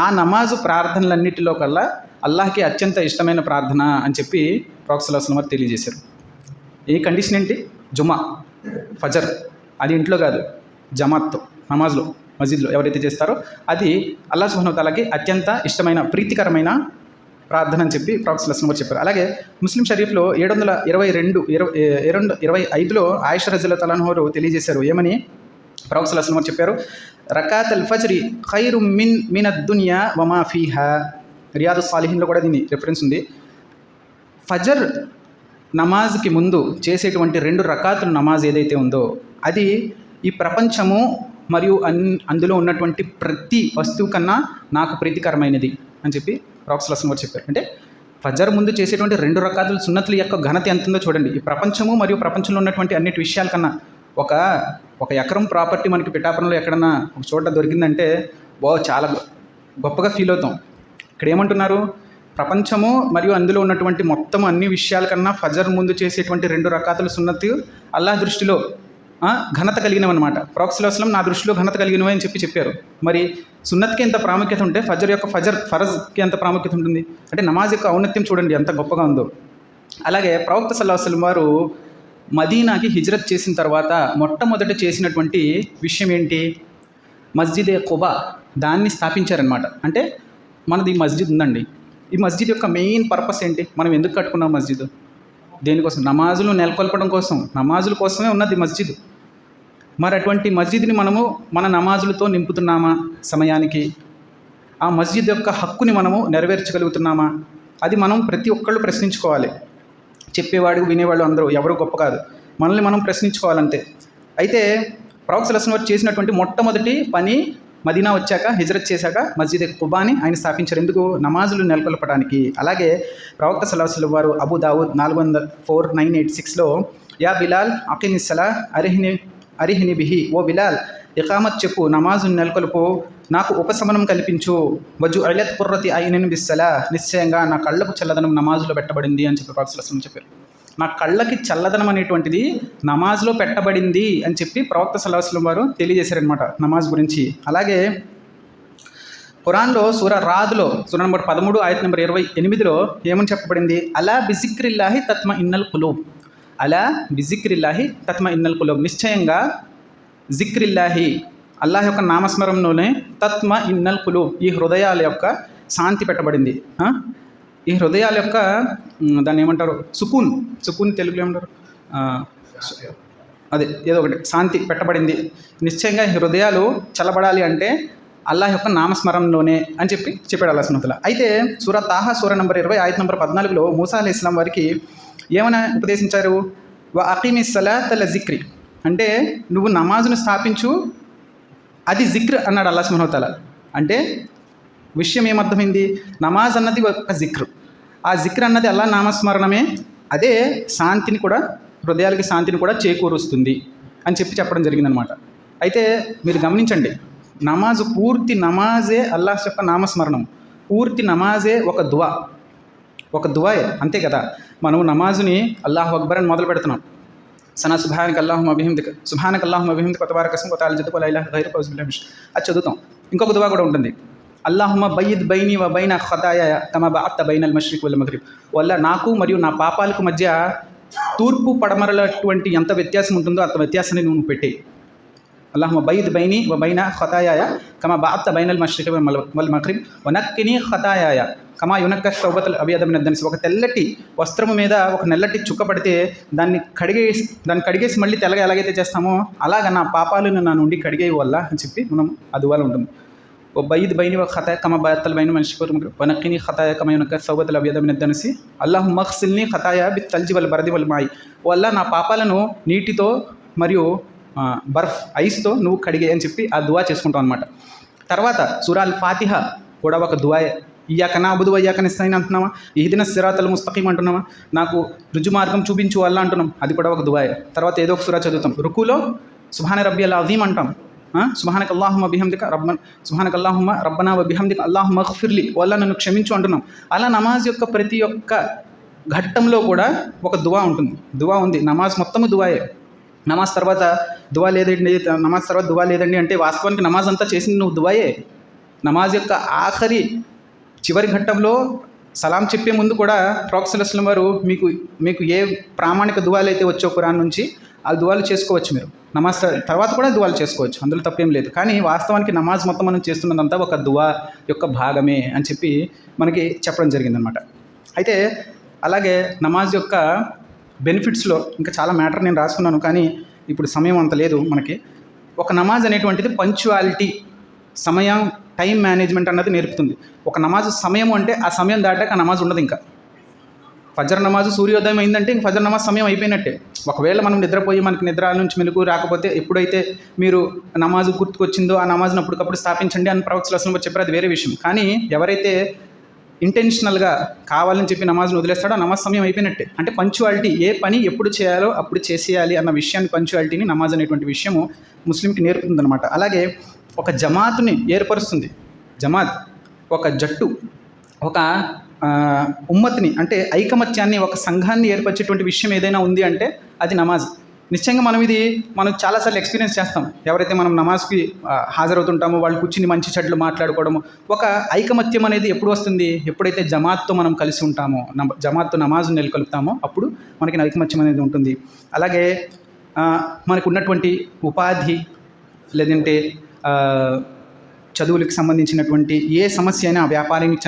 ఆ నమాజు ప్రార్థనలన్నిటిలో కల్లా అల్లాహ్కి అత్యంత ఇష్టమైన ప్రార్థన అని చెప్పి ప్రవక్త సల్లల్లాహు అలైహి వసల్లం వారు తెలియజేశారు. ఈ కండిషన్ ఏంటి? జుమ్మా ఫజర్, అది ఇంట్లో కాదు, జమాత్తో నమాజ్లో మస్జిద్లో ఎవరైతే చేస్తారో అది అల్లాహ్ సుబ్హానహు వ తఆలాకి అత్యంత ఇష్టమైన ప్రీతికరమైన ప్రార్థన అని చెప్పి ప్రవక్త సల్లల్లాహు అలైహి వసల్లం చెప్పారు. అలాగే ముస్లిం షరీఫ్లో 725లో ఆయిషా రజియల్లాహు తఆలా అన్హా తెలియజేశారు. ఏమని ప్రవక్త సల్లల్లాహు అలైహి వసల్లం చెప్పారు, రకాత్ అల్ ఫజ్రి ఖైరు మినద్ దునియా వమా ఫీహా. రియాదుస్ సాలిహీన్లో కూడా దీని రెఫరెన్స్ ఉంది. ఫజర్ నమాజ్కి ముందు చేసేటువంటి 2 రకాతుల నమాజ్ ఏదైతే ఉందో అది ఈ ప్రపంచము మరియు అందులో ఉన్నటువంటి ప్రతి వస్తువు కన్నా నాకు ప్రీతికరమైనది అని చెప్పి ప్రవక్త సల్లల్లాహు అలైహి వసల్లం చెప్పారు. అంటే ఫజర్ ముందు చేసేటువంటి 2 రకాతుల సున్నతుల యొక్క ఘనత ఎంత ఉందో చూడండి. ఈ ప్రపంచము మరియు ప్రపంచంలో ఉన్నటువంటి అన్నిటి విషయాల కన్నా ఒక ఎకరం ప్రాపర్టీ మనకి పిఠాపురంలో ఎక్కడన్నా ఒక చోట దొరికిందంటే చాలా గొప్పగా ఫీల్ అవుతాం. ఇక్కడ ఏమంటున్నారు? ప్రపంచము మరియు అందులో ఉన్నటువంటి మొత్తం అన్ని విషయాల కన్నా ఫజర్ ముందు చేసేటువంటి 2 రకాతుల సున్నతు అల్లాహ్ దృష్టిలో ఘనత కలిగినవన్నమాట. ప్రవక్త సల్లల్లాహు అలైహి వసల్లం నా దృష్టిలో ఘనత కలిగినవి అని చెప్పారు. మరి సున్నత్కి ఎంత ప్రాముఖ్యత ఉంటే ఫరజ్కి ఎంత ప్రాముఖ్యత ఉంటుంది అంటే నమాజ్ యొక్క ఔన్నత్యం చూడండి ఎంత గొప్పగా ఉందో. అలాగే ప్రవక్త సల్లల్లాహు అలైహి వసల్లం వారు మదీనాకి హిజ్రత్ చేసిన తర్వాత మొట్టమొదట చేసినటువంటి విషయం ఏంటి? మస్జిద్ ఖుబా దాన్ని స్థాపించారనమాట. అంటే మనది మస్జిద్ ఉందండి, ఈ మస్జిద్ యొక్క మెయిన్ పర్పస్ ఏంటి? మనం ఎందుకు కట్టుకున్నాం మస్జిద్? దేనికోసం? నమాజులు నెలకొల్పడం కోసం, నమాజుల కోసమే ఉన్నది మస్జిద్. మరి అటువంటి మస్జిద్ని మనము మన నమాజులతో నింపుతున్నామా సమయానికి? ఆ మస్జిద్ యొక్క హక్కుని మనము నెరవేర్చగలుగుతున్నామా? అది మనం ప్రతి ఒక్కళ్ళు ప్రశ్నించుకోవాలి. చెప్పేవాడు వినేవాళ్ళు అందరూ ఎవరు గొప్ప కాదు, మనల్ని మనం ప్రశ్నించుకోవాలంతే. అయితే ప్రవక్త సల్లల్లాహు అలైహి వసల్లం చేసినటువంటి మొట్టమొదటి పని మదీనా వచ్చాక హిజ్రత్ చేశాక మస్జిద్ ఖుబాని ఆయన స్థాపించారు. ఎందుకు? నమాజులు నెలకొల్పడానికి. అలాగే ప్రవక్త సల్లల్లాహు అలైహి వసల్లం వారు అబూ దావూద్ 4986లో యా బిలాల్ అకిమిస్సలా అరిహిని బిహి, ఓ బిలాల్ ఇకామత్ చెప్పు, నమాజును నెలకొల్పు, నాకు ఉపశమనం కల్పించు, వజు అలత్ కుర్రతి ఐనిన్ బిస్సలా, నిశ్చయంగా నా కళ్ళకు చల్లదనం నమాజులో పెట్టబడింది అని చెప్పి ప్రవక్త సల్లల్లాహు అలైహి వసల్లం చెప్పారు. నా కళ్ళకి చల్లదనం అనేటువంటిది నమాజ్లో పెట్టబడింది అని చెప్పి ప్రవక్త సల్లల్లాహు అలైహి వసల్లం వారు తెలియజేశారనమాట నమాజ్ గురించి. అలాగే ఖురాన్లో సూరా రాద్లో సూరా నంబర్ 13 ఆయత్ నంబర్ 28లో ఏమని చెప్పబడింది? అలా బిజిక్రిల్లాహి తత్మ ఇన్నల్ కులూబ్, అలా బిజిక్రిల్లాహి తత్మ ఇన్నల్ కులూబ్, నిశ్చయంగా జిక్రిల్లాహి అల్లాహ్ యొక్క నామస్మరంలోనే తత్మ ఇన్నల్ కులూబ్ ఈ హృదయాల యొక్క శాంతి పెట్టబడింది. ఈ హృదయాల యొక్క దాన్ని ఏమంటారు, సుకూన్ తెలుగులో ఏమంటారు, అదే ఏదో ఒకటి, శాంతి పెట్టబడింది. నిశ్చయంగా ఈ హృదయాలు చల్లబడాలి అంటే అల్లాహ్ యొక్క నామస్మరణలోనే అని చెప్పాడు అల్లాహ్ సుబ్హానహు వ తఆలా. అయితే సూరా తాహా సూరా నంబర్ 20 ఆయత్ నంబర్ 14లో మూసా అలైహిస్సలాం వారికి ఏమైనా ఉపదేశించారు? వ అకీమిస్ సలాత జిక్రి, అంటే నువ్వు నమాజును స్థాపించు, అది జిక్ర్ అన్నాడు అల్లాహ్ సుబ్హానహు వ తఆలా. అంటే విషయం ఏమర్థమైంది? నమాజ్ అన్నది ఒక జిక్ర్, ఆ జిక్ర్ అన్నది అల్లాహ్ నామస్మరణమే, అదే శాంతిని కూడా, హృదయాలకి శాంతిని కూడా చేకూరుస్తుంది అని చెప్పడం జరిగిందనమాట. అయితే మీరు గమనించండి, నమాజు పూర్తి నమాజే అల్లాహ్ యొక్క నామస్మరణం, పూర్తి నమాజే ఒక దువాయే, అంతే కదా. మనం నమాజుని అల్లాహు అక్బర్ అని మొదలు పెడుతున్నాం, సనా సుబ్హానక అల్లాహుమ్మ బిహమ్దిక, సుబ్హానక అల్లాహుమ్మ బిహమ్దిక తబారక ఇస్ముక వతఆలా జద్దుక వలా ఇలాహ గైరుక ఔజు బిల్లాహి మినష్ షైతానిర్ రజీమ్, అది చదువుతాం. ఇంకొక దువా కూడా ఉంటుంది, అల్లాహుమ్మ బయ్యిద్ బైని వ బైన ఖతాయాయ కమా బఅత్త బైనల్ మష్రిక్ వల్ మగ్రిబ్, వల్ల నాకు మరియు నా పాపాలకు మధ్య తూర్పు పడమరలటువంటి ఎంత వ్యత్యాసం ఉంటుందో అంత వ్యత్యాసాన్ని నువ్వు పెట్టేయి. అల్లాహుమ్మ బయ్యిద్ బైని వ బైన ఖతాయాయ కమా బఅత్త బైనల్ మష్రిక్ వల్ మగ్రిబ్ వనక్కిని ఖతాయాయ కమా యునక్క సౌబతుల్ అబియద మినద్ దనస్. ఒక తెల్లటి వస్త్రము మీద ఒక నల్లటి చుక్క పడితే దాన్ని కడిగేసి మళ్ళీ తెల్లగా ఎలాగైతే చేస్తామో అలాగ నా పాపాలను నా నుండి కడిగేవి వల్ల అని చెప్పి మనం అదువాలు ఉంటుంది. ఓ బయ్యిద్ బైని వ ఖతాయ కమా బఅత్తల్ బైన మష్రిక్ వల్ మగ్రిబ్ వనక్కిని ఖతాయ కమా యునక్క సౌబతుల్ అబియద మినద్ దనస్ అల్లాహుమ్మ అగ్సిల్ని ఖతాయ బిత్ తల్జి వల్ బరది వల్ మాయి, వల్ల నా పాపాలను నీటితో మరియు బర్ఫ్ ఐస్తో నువ్వు కడిగే అని చెప్పి ఆ దువా చేసుకుంటాం అనమాట. తర్వాత సూరా అల్ ఫాతిహ కూడా ఒక దువాయే. ఇయ్యాక నఅబుదు వ ఇయ్యాక నస్తఈన్ అంటున్నామా, ఇహ్దిన సిరాతల్ ముస్తఖీమ్ అంటున్నామా, నాకు రుజు మార్గం చూపించు అల్లా అంటున్నాం, అది కూడా ఒక దువాయే. తర్వాత ఏదో ఒక సూరా చదువుతాం, రుకులో సుబ్హాన రబ్బియల్ అజీమ్ అంటాం, సుబ్హానక అల్లాహుమ్మ బిహమ్దిక సుబ్హానక అల్లాహుమ్మ రబ్బనా వ బిహమ్దిక అల్లాహుమ్మ గ్ఫిర్లీ, వల్ల నన్ను క్షమించు అంటున్నాం. అలా నమాజ్ యొక్క ప్రతి ఒక్క ఘట్టంలో కూడా ఒక దువా ఉంటుంది, దువా ఉంది. నమాజ్ మొత్తము దువాయే. నమాజ్ తర్వాత దువా లేదండి అంటే వాస్తవానికి నమాజ్ అంతా చేసింది నువ్వు దువాయే. నమాజ్ యొక్క చివరి ఘట్టంలో సలాం చెప్పే ముందు కూడా ప్రవక్త సల్లల్లాహు అలైహి వసల్లం వారు మీకు ఏ ప్రామాణిక దువాలు అయితే వచ్చో ఖురాన్ నుంచి ఆ దువాలు చేసుకోవచ్చు. మీరు నమాజ్ తర్వాత కూడా దువాలు చేసుకోవచ్చు, అందులో తప్పేం లేదు. కానీ వాస్తవానికి నమాజ్ మొత్తం మనం చేస్తున్నదంతా ఒక దువా యొక్క భాగమే అని చెప్పి మనకి చెప్పడం జరిగిందనమాట. అయితే అలాగే నమాజ్ యొక్క బెనిఫిట్స్లో ఇంకా చాలా మ్యాటర్ నేను రాసుకున్నాను, కానీ ఇప్పుడు సమయం అంత లేదు మనకి. ఒక నమాజ్ అనేటువంటిది పంక్చువాలిటీ, సమయం, టైం మేనేజ్మెంట్ అన్నది నేర్పుతుంది. ఒక నమాజ్ సమయం అంటే ఆ సమయం దాటాక నమాజ్ ఉండదు. ఇంకా ఫజర్ నమాజ్ సూర్యోదయం అయిందంటే ఇంక ఫజర్ నమాజ్ సమయం అయిపోయినట్టే. ఒకవేళ మనం నిద్రపోయి మనకి నిద్ర నుంచి మెలుగు రాకపోతే ఎప్పుడైతే మీరు నమాజ్ గుర్తుకొచ్చిందో ఆ నమాజ్ను అప్పటికప్పుడు స్థాపించండి అని ప్రవక్త సల్లల్లాహు అలైహి వసల్లం చెప్పారు, అది వేరే విషయం. కానీ ఎవరైతే ఇంటెన్షనల్గా కావాలని చెప్పి నమాజ్ను వదిలేస్తాడో ఆ నమాజ్ సమయం అయిపోయినట్టే. అంటే పంక్చువాలిటీ, ఏ పని ఎప్పుడు చేయాలో అప్పుడు చేసేయాలి అన్న విషయాన్ని, పంక్చువాలిటీని నమాజ్ అనేటువంటి విషయము ముస్లింకి నేర్పుతుందనమాట. అలాగే ఒక జమాత్ని ఏర్పరుస్తుంది. జమాత్ ఒక జట్టు, ఒక ఉమ్మత్ని అంటే ఐకమత్యాన్ని, ఒక సంఘాన్ని ఏర్పరిచేటువంటి విషయం ఏదైనా ఉంది అంటే అది నమాజ్. నిశ్చయంగా మనం చాలాసార్లు ఎక్స్పీరియన్స్ చేస్తాం. ఎవరైతే మనం నమాజ్కి హాజరవుతుంటామో వాళ్ళు కూర్చుని మంచి చెడ్లు మాట్లాడుకోవడము, ఒక ఐకమత్యం అనేది ఎప్పుడు వస్తుంది? ఎప్పుడైతే జమాత్తో మనం కలిసి ఉంటామో, జమాత్తో నమాజ్ను నెలకొల్పుతామో అప్పుడు మనకి ఐకమత్యం అనేది ఉంటుంది. అలాగే మనకు ఉన్నటువంటి ఉపాధి, లేదంటే చదువులకు సంబంధించినటువంటి ఏ సమస్య అయినా, వ్యాపారానికి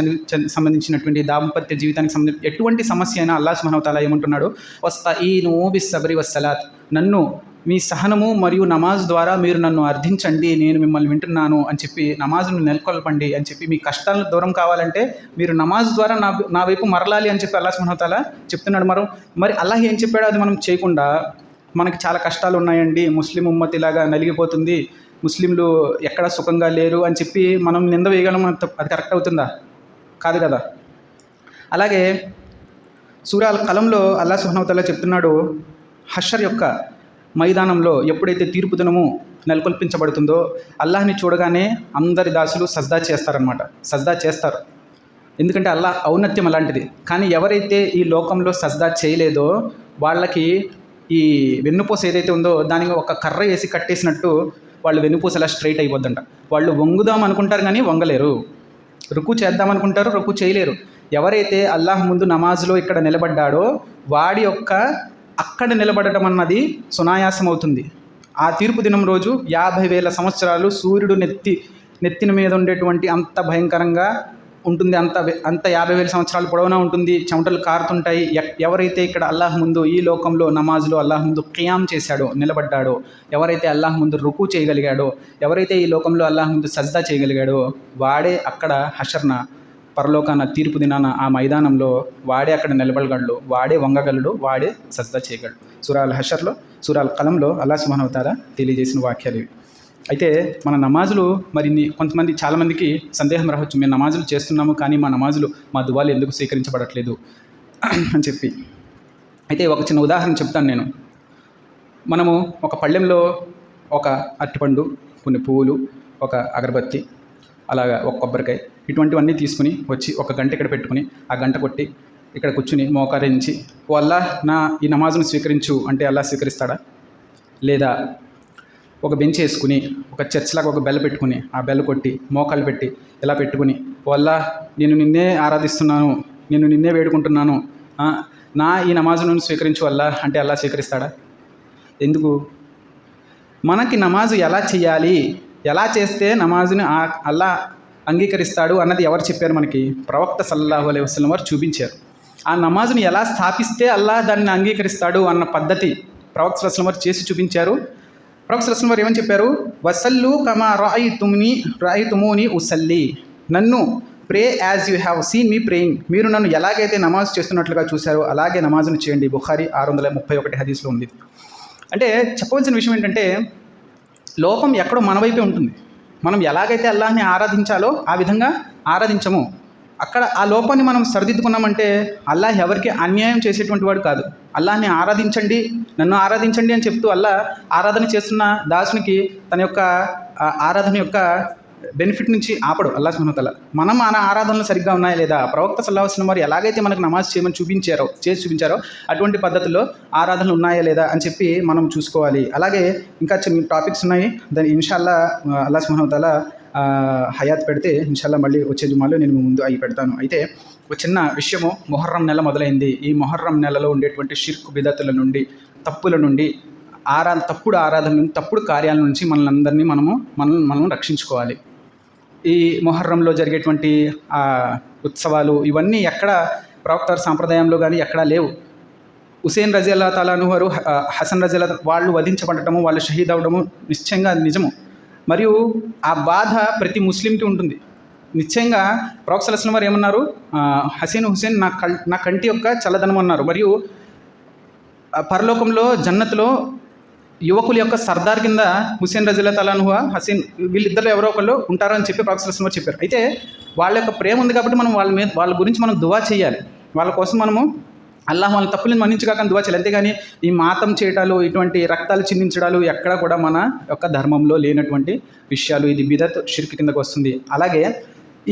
సంబంధించినటువంటి, దాంపత్య జీవితానికి సంబంధించి ఎటువంటి సమస్య అయినా అల్లాహ్ సుబ్హానహు వ తఆలా ఏమంటున్నాడు? వస్తఈను బిస్సబ్రి వస్సలాత్, నన్ను మీ సహనము మరియు నమాజ్ ద్వారా మీరు నన్ను అర్థించండి, నేను మిమ్మల్ని వింటున్నాను అని చెప్పి, నమాజ్ను నెలకొల్పండి అని చెప్పి, మీ కష్టాలను దూరం కావాలంటే మీరు నమాజ్ ద్వారా నా వైపు మరలాలి అని చెప్పి అల్లాహ్ సుబ్హానహు వ తఆలా చెప్తున్నాడు. మరి అల్లాహ్ ఏం చెప్పాడో అది మనం చేయకుండా, మనకి చాలా కష్టాలు ఉన్నాయండి, ముస్లిం ఉమ్మత్ ఇలాగా నలిగిపోతుంది, ముస్లింలు ఎక్కడ సుఖంగా లేరు అని చెప్పి మనం నింద వేయగలం, అది కరెక్ట్ అవుతుందా? కాదు కదా. అలాగే సూరా అల్ కలంలో అల్లాహ్ సుబ్హానహు వ తఆలా చెప్తున్నాడు, హషర్ యొక్క మైదానంలో ఎప్పుడైతే తీర్పు దినము నెలకొల్పించబడుతుందో అల్లాహ్ని చూడగానే అందరి దాసులు సజ్దా చేస్తారనమాట, సజ్దా చేస్తారు. ఎందుకంటే అల్లాహ్ ఔన్నత్యం అలాంటిది. కానీ ఎవరైతే ఈ లోకంలో సజ్దా చేయలేదో వాళ్ళకి ఈ వెన్నుపూస ఏదైతే ఉందో దానికి ఒక కర్ర వేసి కట్టేసినట్టు వాళ్ళు వెన్నుపూస అలా స్ట్రైట్ అయిపోద్దంట. వాళ్ళు వంగుదాం అనుకుంటారు కానీ వంగలేరు, రుకు చేద్దాం అనుకుంటారు, రుకు చేయలేరు. ఎవరైతే అల్లాహ్ ముందు నమాజ్లో ఇక్కడ నిలబడ్డాడో వాడి యొక్క అక్కడ నిలబడటం అన్నది సునాయాసం అవుతుంది. ఆ తీర్పు దినం రోజు 50,000 సంవత్సరాలు సూర్యుడు నెత్తిన మీద ఉండేటువంటి అంత భయంకరంగా ఉంటుంది, అంత 50,000 సంవత్సరాలు పొడవునా ఉంటుంది, చెమటలు కారుతుంటాయి. ఎవరైతే ఇక్కడ అల్లాహ్ ముందు ఈ లోకంలో నమాజ్లో అల్లాహ్ ముందు ఖియామ్ చేశాడో, నిలబడ్డాడో, ఎవరైతే అల్లాహ్ ముందు రుకు చేయగలిగాడో, ఎవరైతే ఈ లోకంలో అల్లాహ్ ముందు సజ్దా చేయగలిగాడో, వాడే అక్కడ హషర్న పరలోకాన తీర్పు దినాన ఆ మైదానంలో వాడే అక్కడ నిలబడగలడు, వాడే వంగగలడు, వాడే సజ్దా చేయగలడు. సూరాల్ హషర్లో, సూరాల్ కలంలో అల్లాహ్ సుబ్హానహు వ తఆలా తెలియజేసిన వాక్యాలు ఇవి. అయితే మన నమాజులు మరి కొంతమంది చాలామందికి సందేహం రావచ్చు, మేము నమాజులు చేస్తున్నాము కానీ మా నమాజులు మా దువాలు ఎందుకు స్వీకరించబడట్లేదు అని చెప్పి. అయితే ఒక చిన్న ఉదాహరణ చెప్తాను నేను. మనము ఒక పళ్ళెంలో ఒక అరటిపండు, కొన్ని పువ్వులు, ఒక అగరబత్తి, అలాగా ఒక కొబ్బరికాయ, ఇటువంటివన్నీ తీసుకుని వచ్చి ఒక గంట ఇక్కడ పెట్టుకుని ఆ గంట కొట్టి ఇక్కడ కూర్చుని మోకారించి ఓ అల్లాహ్ నా ఈ నమాజును స్వీకరించు అంటే అల్లాహ్ స్వీకరిస్తాడా? లేదా ఒక బెంచ్ వేసుకుని ఒక చర్చ్ లాగా ఒక బెల్ పెట్టుకుని ఆ బెల్ కొట్టి మోకాలు పెట్టి ఇలా పెట్టుకుని వల్ల నేను నిన్నే ఆరాధిస్తున్నాను, నేను నిన్నే వేడుకుంటున్నాను, నా ఈ నమాజును స్వీకరించు అల్లా అంటే అల్లా స్వీకరిస్తాడా? ఎందుకు? మనకి నమాజు ఎలా చేయాలి, ఎలా చేస్తే నమాజుని అల్లా అంగీకరిస్తాడు అన్నది ఎవరు చెప్పారు మనకి? ప్రవక్త సల్లల్లాహు అలైహి వసల్లం వారు చూపించారు. ఆ నమాజుని ఎలా స్థాపిస్తే అల్లా దాన్ని అంగీకరిస్తాడు అన్న పద్ధతి ప్రవక్త సల్లల్లాహు అలైహి వసల్లం వారు చేసి చూపించారు. ప్రవక్త సల్లల్లాహు అలైహి వసల్లం వారు ఏమని చెప్పారు? వసల్లు కమా రాయితుమూని ఉసల్లి, నన్ను pray as you have seen me praying, మీరు నన్ను ఎలాగైతే నమాజ్ చేస్తున్నట్లుగా చూశారో అలాగే నమాజును చేయండి. బుఖారీ 631 హదీస్లో ఉంది. అంటే చెప్పవలసిన విషయం ఏంటంటే, లోపం ఎక్కడో మన వైపే ఉంటుంది. మనం ఎలాగైతే అల్లాహ్ని ఆరాధించాలో ఆ విధంగా ఆరాధించము. అక్కడ ఆ లోపాన్ని మనం సరిదిద్దుకున్నామంటే అల్లాహ్ ఎవరికి అన్యాయం చేసేటువంటి వాడు కాదు. అల్లాహ్ని ఆరాధించండి, నన్ను ఆరాధించండి అని చెప్తూ అల్లాహ్ ఆరాధన చేస్తున్న దాసునికి తన యొక్క ఆరాధన యొక్క బెనిఫిట్ నుంచి ఆపడు అల్లాహ్ సుబ్హానహు వ తఆలా. మనం మన ఆరాధనలు సరిగ్గా ఉన్నాయా లేదా? ప్రవక్త సల్లల్లాహు అలైహి వసల్లం వారు ఎలాగైతే మనకు నమాజ్ చేయమని చేసి చూపించారో అటువంటి పద్ధతుల్లో ఆరాధనలు ఉన్నాయా లేదా అని చెప్పి మనం చూసుకోవాలి. అలాగే ఇంకా చిన్న టాపిక్స్ ఉన్నాయి, దాన్ని ఇన్షాల్లా అల్లాహ్ సుబ్హానహు వ తఆలా హయాత్ పెడితే ఇన్షాల్లా మళ్ళీ వచ్చే జుమాలో నేను ముందు అవి పెడతాను. అయితే ఒక చిన్న విషయము, మొహర్రం నెల మొదలైంది. ఈ మొహర్రం నెలలో ఉండేటువంటి షిర్క్ బిదతుల నుండి, తప్పుల నుండి, తప్పుడు ఆరాధన నుండి, తప్పుడు కార్యాల నుంచి మనల్ని మనం రక్షించుకోవాలి. ఈ మొహర్రంలో జరిగేటువంటి ఉత్సవాలు ఇవన్నీ ఎక్కడ ప్రవక్త సాంప్రదాయంలో కానీ ఎక్కడా లేవు. హుసేన్ రజియల్లాహు తఆలా అన్హు వారు, హసన్ రజియల్లాహు వాళ్ళు వధించబడటము, వాళ్ళు షహీద్ అవ్వడము నిశ్చయంగా నిజము. మరియు ఆ బాధ ప్రతి ముస్లింకి ఉంటుంది. నిశ్చయంగా ప్రవక్త సల్లల్లాహు అలైహి వసల్లం వారు ఏమన్నారు? హుసేన్ నా కంటి యొక్క చల్లదనం అన్నారు. మరియు పరలోకంలో జన్నతులో యువకుల యొక్క సర్దార్ కింద హుసేన్ రజియల్లాహు తఆలా అన్హు, హసీన్ వీళ్ళిద్దరు ఎవరో ఒకళ్ళు ఉంటారని చెప్పి ప్రవక్త సల్లల్లాహు అలైహి వసల్లం చెప్పారు. అయితే వాళ్ళ యొక్క ప్రేమ ఉంది కాబట్టి మనం వాళ్ళ గురించి మనం దువా చేయాలి. వాళ్ళ కోసం మనము అల్లాహ్ వాళ్ళ తప్పులను మన్నించగాక దువా చేయాలి. అంతేగాని ఈ మాతం చేయటాలు, ఇటువంటి రక్తాలు చిందించడాలు ఎక్కడ కూడా మన యొక్క ధర్మంలో లేనటువంటి విషయాలు. ఇది బిదత్, షిర్క్ కిందకు వస్తుంది. అలాగే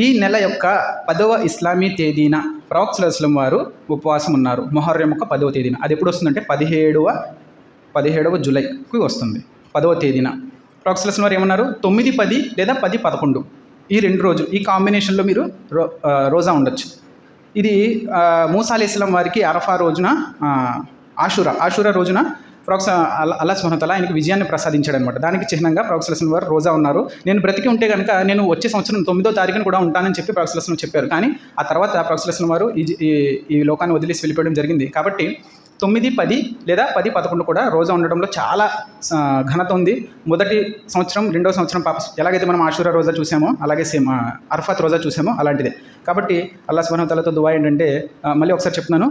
ఈ నెల యొక్క 10వ ఇస్లామీ తేదీన ప్రవక్త సల్లల్లాహు అలైహి వసల్లం వారు ఉపవాసం ఉన్నారు. మొహర్రం యొక్క 10వ తేదీన. అది ఎప్పుడు వస్తుందంటే 17వ జూలైకి వస్తుంది. 10వ తేదీన ప్రవక్త సల్లల్లాహు అలైహి వసల్లం వారు ఏమన్నారు? 9, 10 లేదా 10, 11 ఈ 2 రోజులు, ఈ కాంబినేషన్లో మీరు రోజా ఉండొచ్చు. ఇది మూసా అలైహిస్సలాం వారికి అరఫా రోజున, ఆషూరా రోజున ప్రవక్త అల్లాహ్ సుబ్హానహు వ తఆలా ఆయనకి విజయాన్ని ప్రసాదించాడు అనమాట. దానికి చిహ్నంగా ప్రవక్త సల్లల్లాహు అలైహి వసల్లం వారు రోజా ఉన్నారు. నేను బ్రతికి ఉంటే కనుక నేను వచ్చే సంవత్సరం 9వ తారీఖున కూడా ఉంటానని చెప్పి ప్రవక్త సల్లల్లాహు అలైహి వసల్లం చెప్పారు. కానీ ఆ తర్వాత ప్రవక్త సల్లల్లాహు అలైహి వసల్లం వారు ఈ లోకాన్ని వదిలేసి వెళ్ళిపోవడం జరిగింది. కాబట్టి 9, 10 లేదా 10, 11 కూడా రోజా ఉండడంలో చాలా ఘనత ఉంది. మొదటి సంవత్సరం, 2వ సంవత్సరం ఎలాగైతే మనం ఆషూరా రోజా చూసామో అలాగే సేమ్ అర్ఫాత్ రోజా చూసామో అలాంటిదే. కాబట్టి అల్లాహ్ సుబ్హానహు వ తఆలాతో దువా ఏంటంటే, మళ్ళీ ఒకసారి చెప్తున్నాను,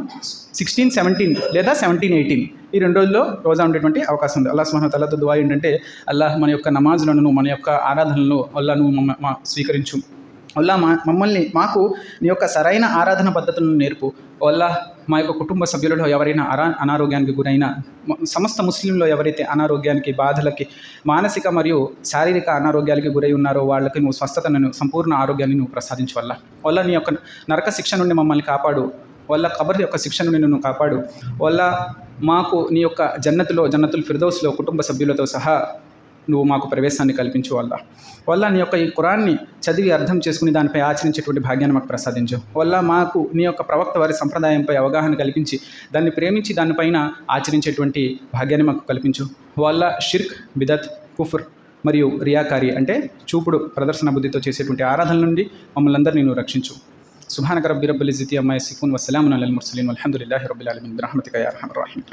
16, 17 లేదా 17, 18 ఈ 2 రోజుల్లో రోజా ఉండేటువంటి అవకాశం ఉంది. అల్లాహ్ సుబ్హానహు వ తఆలాతో దువా ఏంటంటే, అల్లాహ్ మన యొక్క నమాజులను, మన యొక్క ఆరాధనలను అల్లాహ్ నువ్వు స్వీకరించు. అల్లాహ్ మాకు నీ యొక్క సరైన ఆరాధన పద్ధతులను నేర్పు. అల్లాహ్ మా యొక్క కుటుంబ సభ్యులలో ఎవరైనా అనారోగ్యానికి గురైనా, సమస్త ముస్లింలో ఎవరైతే అనారోగ్యానికి, బాధలకి, మానసిక మరియు శారీరక అనారోగ్యాలకి గురై ఉన్నారో వాళ్ళకి నువ్వు స్వస్థతను, సంపూర్ణ ఆరోగ్యాన్ని నువ్వు ప్రసాదించు. వల్ల నీ యొక్క నరక శిక్ష నుండి మమ్మల్ని కాపాడు. వల్ల ఖబర్ యొక్క శిక్ష నుండి నువ్వు కాపాడు. వల్ల మాకు నీ యొక్క జన్నతుల్ ఫిర్దౌస్లో కుటుంబ సభ్యులతో సహా నువ్వు మాకు ప్రవేశాన్ని కల్పించు. వల్ల నీ యొక్క ఈ ఖురాన్ని చదివి అర్థం చేసుకుని దానిపై ఆచరించేటువంటి భాగ్యాన్ని మాకు ప్రసాదించు. వల్ల మాకు నీ యొక్క ప్రవక్త వారి సంప్రదాయంపై అవగాహన కల్పించి దాన్ని ప్రేమించి దానిపైన ఆచరించేటువంటి భాగ్యాన్ని మాకు కల్పించు. వల్ల షిర్క్, బిదత్, కుఫ్ర్ మరియు రియాకారి అంటే చూపుడు ప్రదర్శన బుద్ధితో చేసేటువంటి ఆరాధనల నుండి మమ్మల్ని అందరినీ నువ్వు రక్షించు. సుబ్హానక రబ్బి రబ్బిల్ ఇజ్జతి అమ్మా యసిఫూన్ వస్సలామున్ అలల్ ముర్సలీన్ వల్హమ్దులిల్లాహి రబ్బిల్ ఆలమీన్ బిరహ్మతిక యా అర్హమర్ రహీమ్.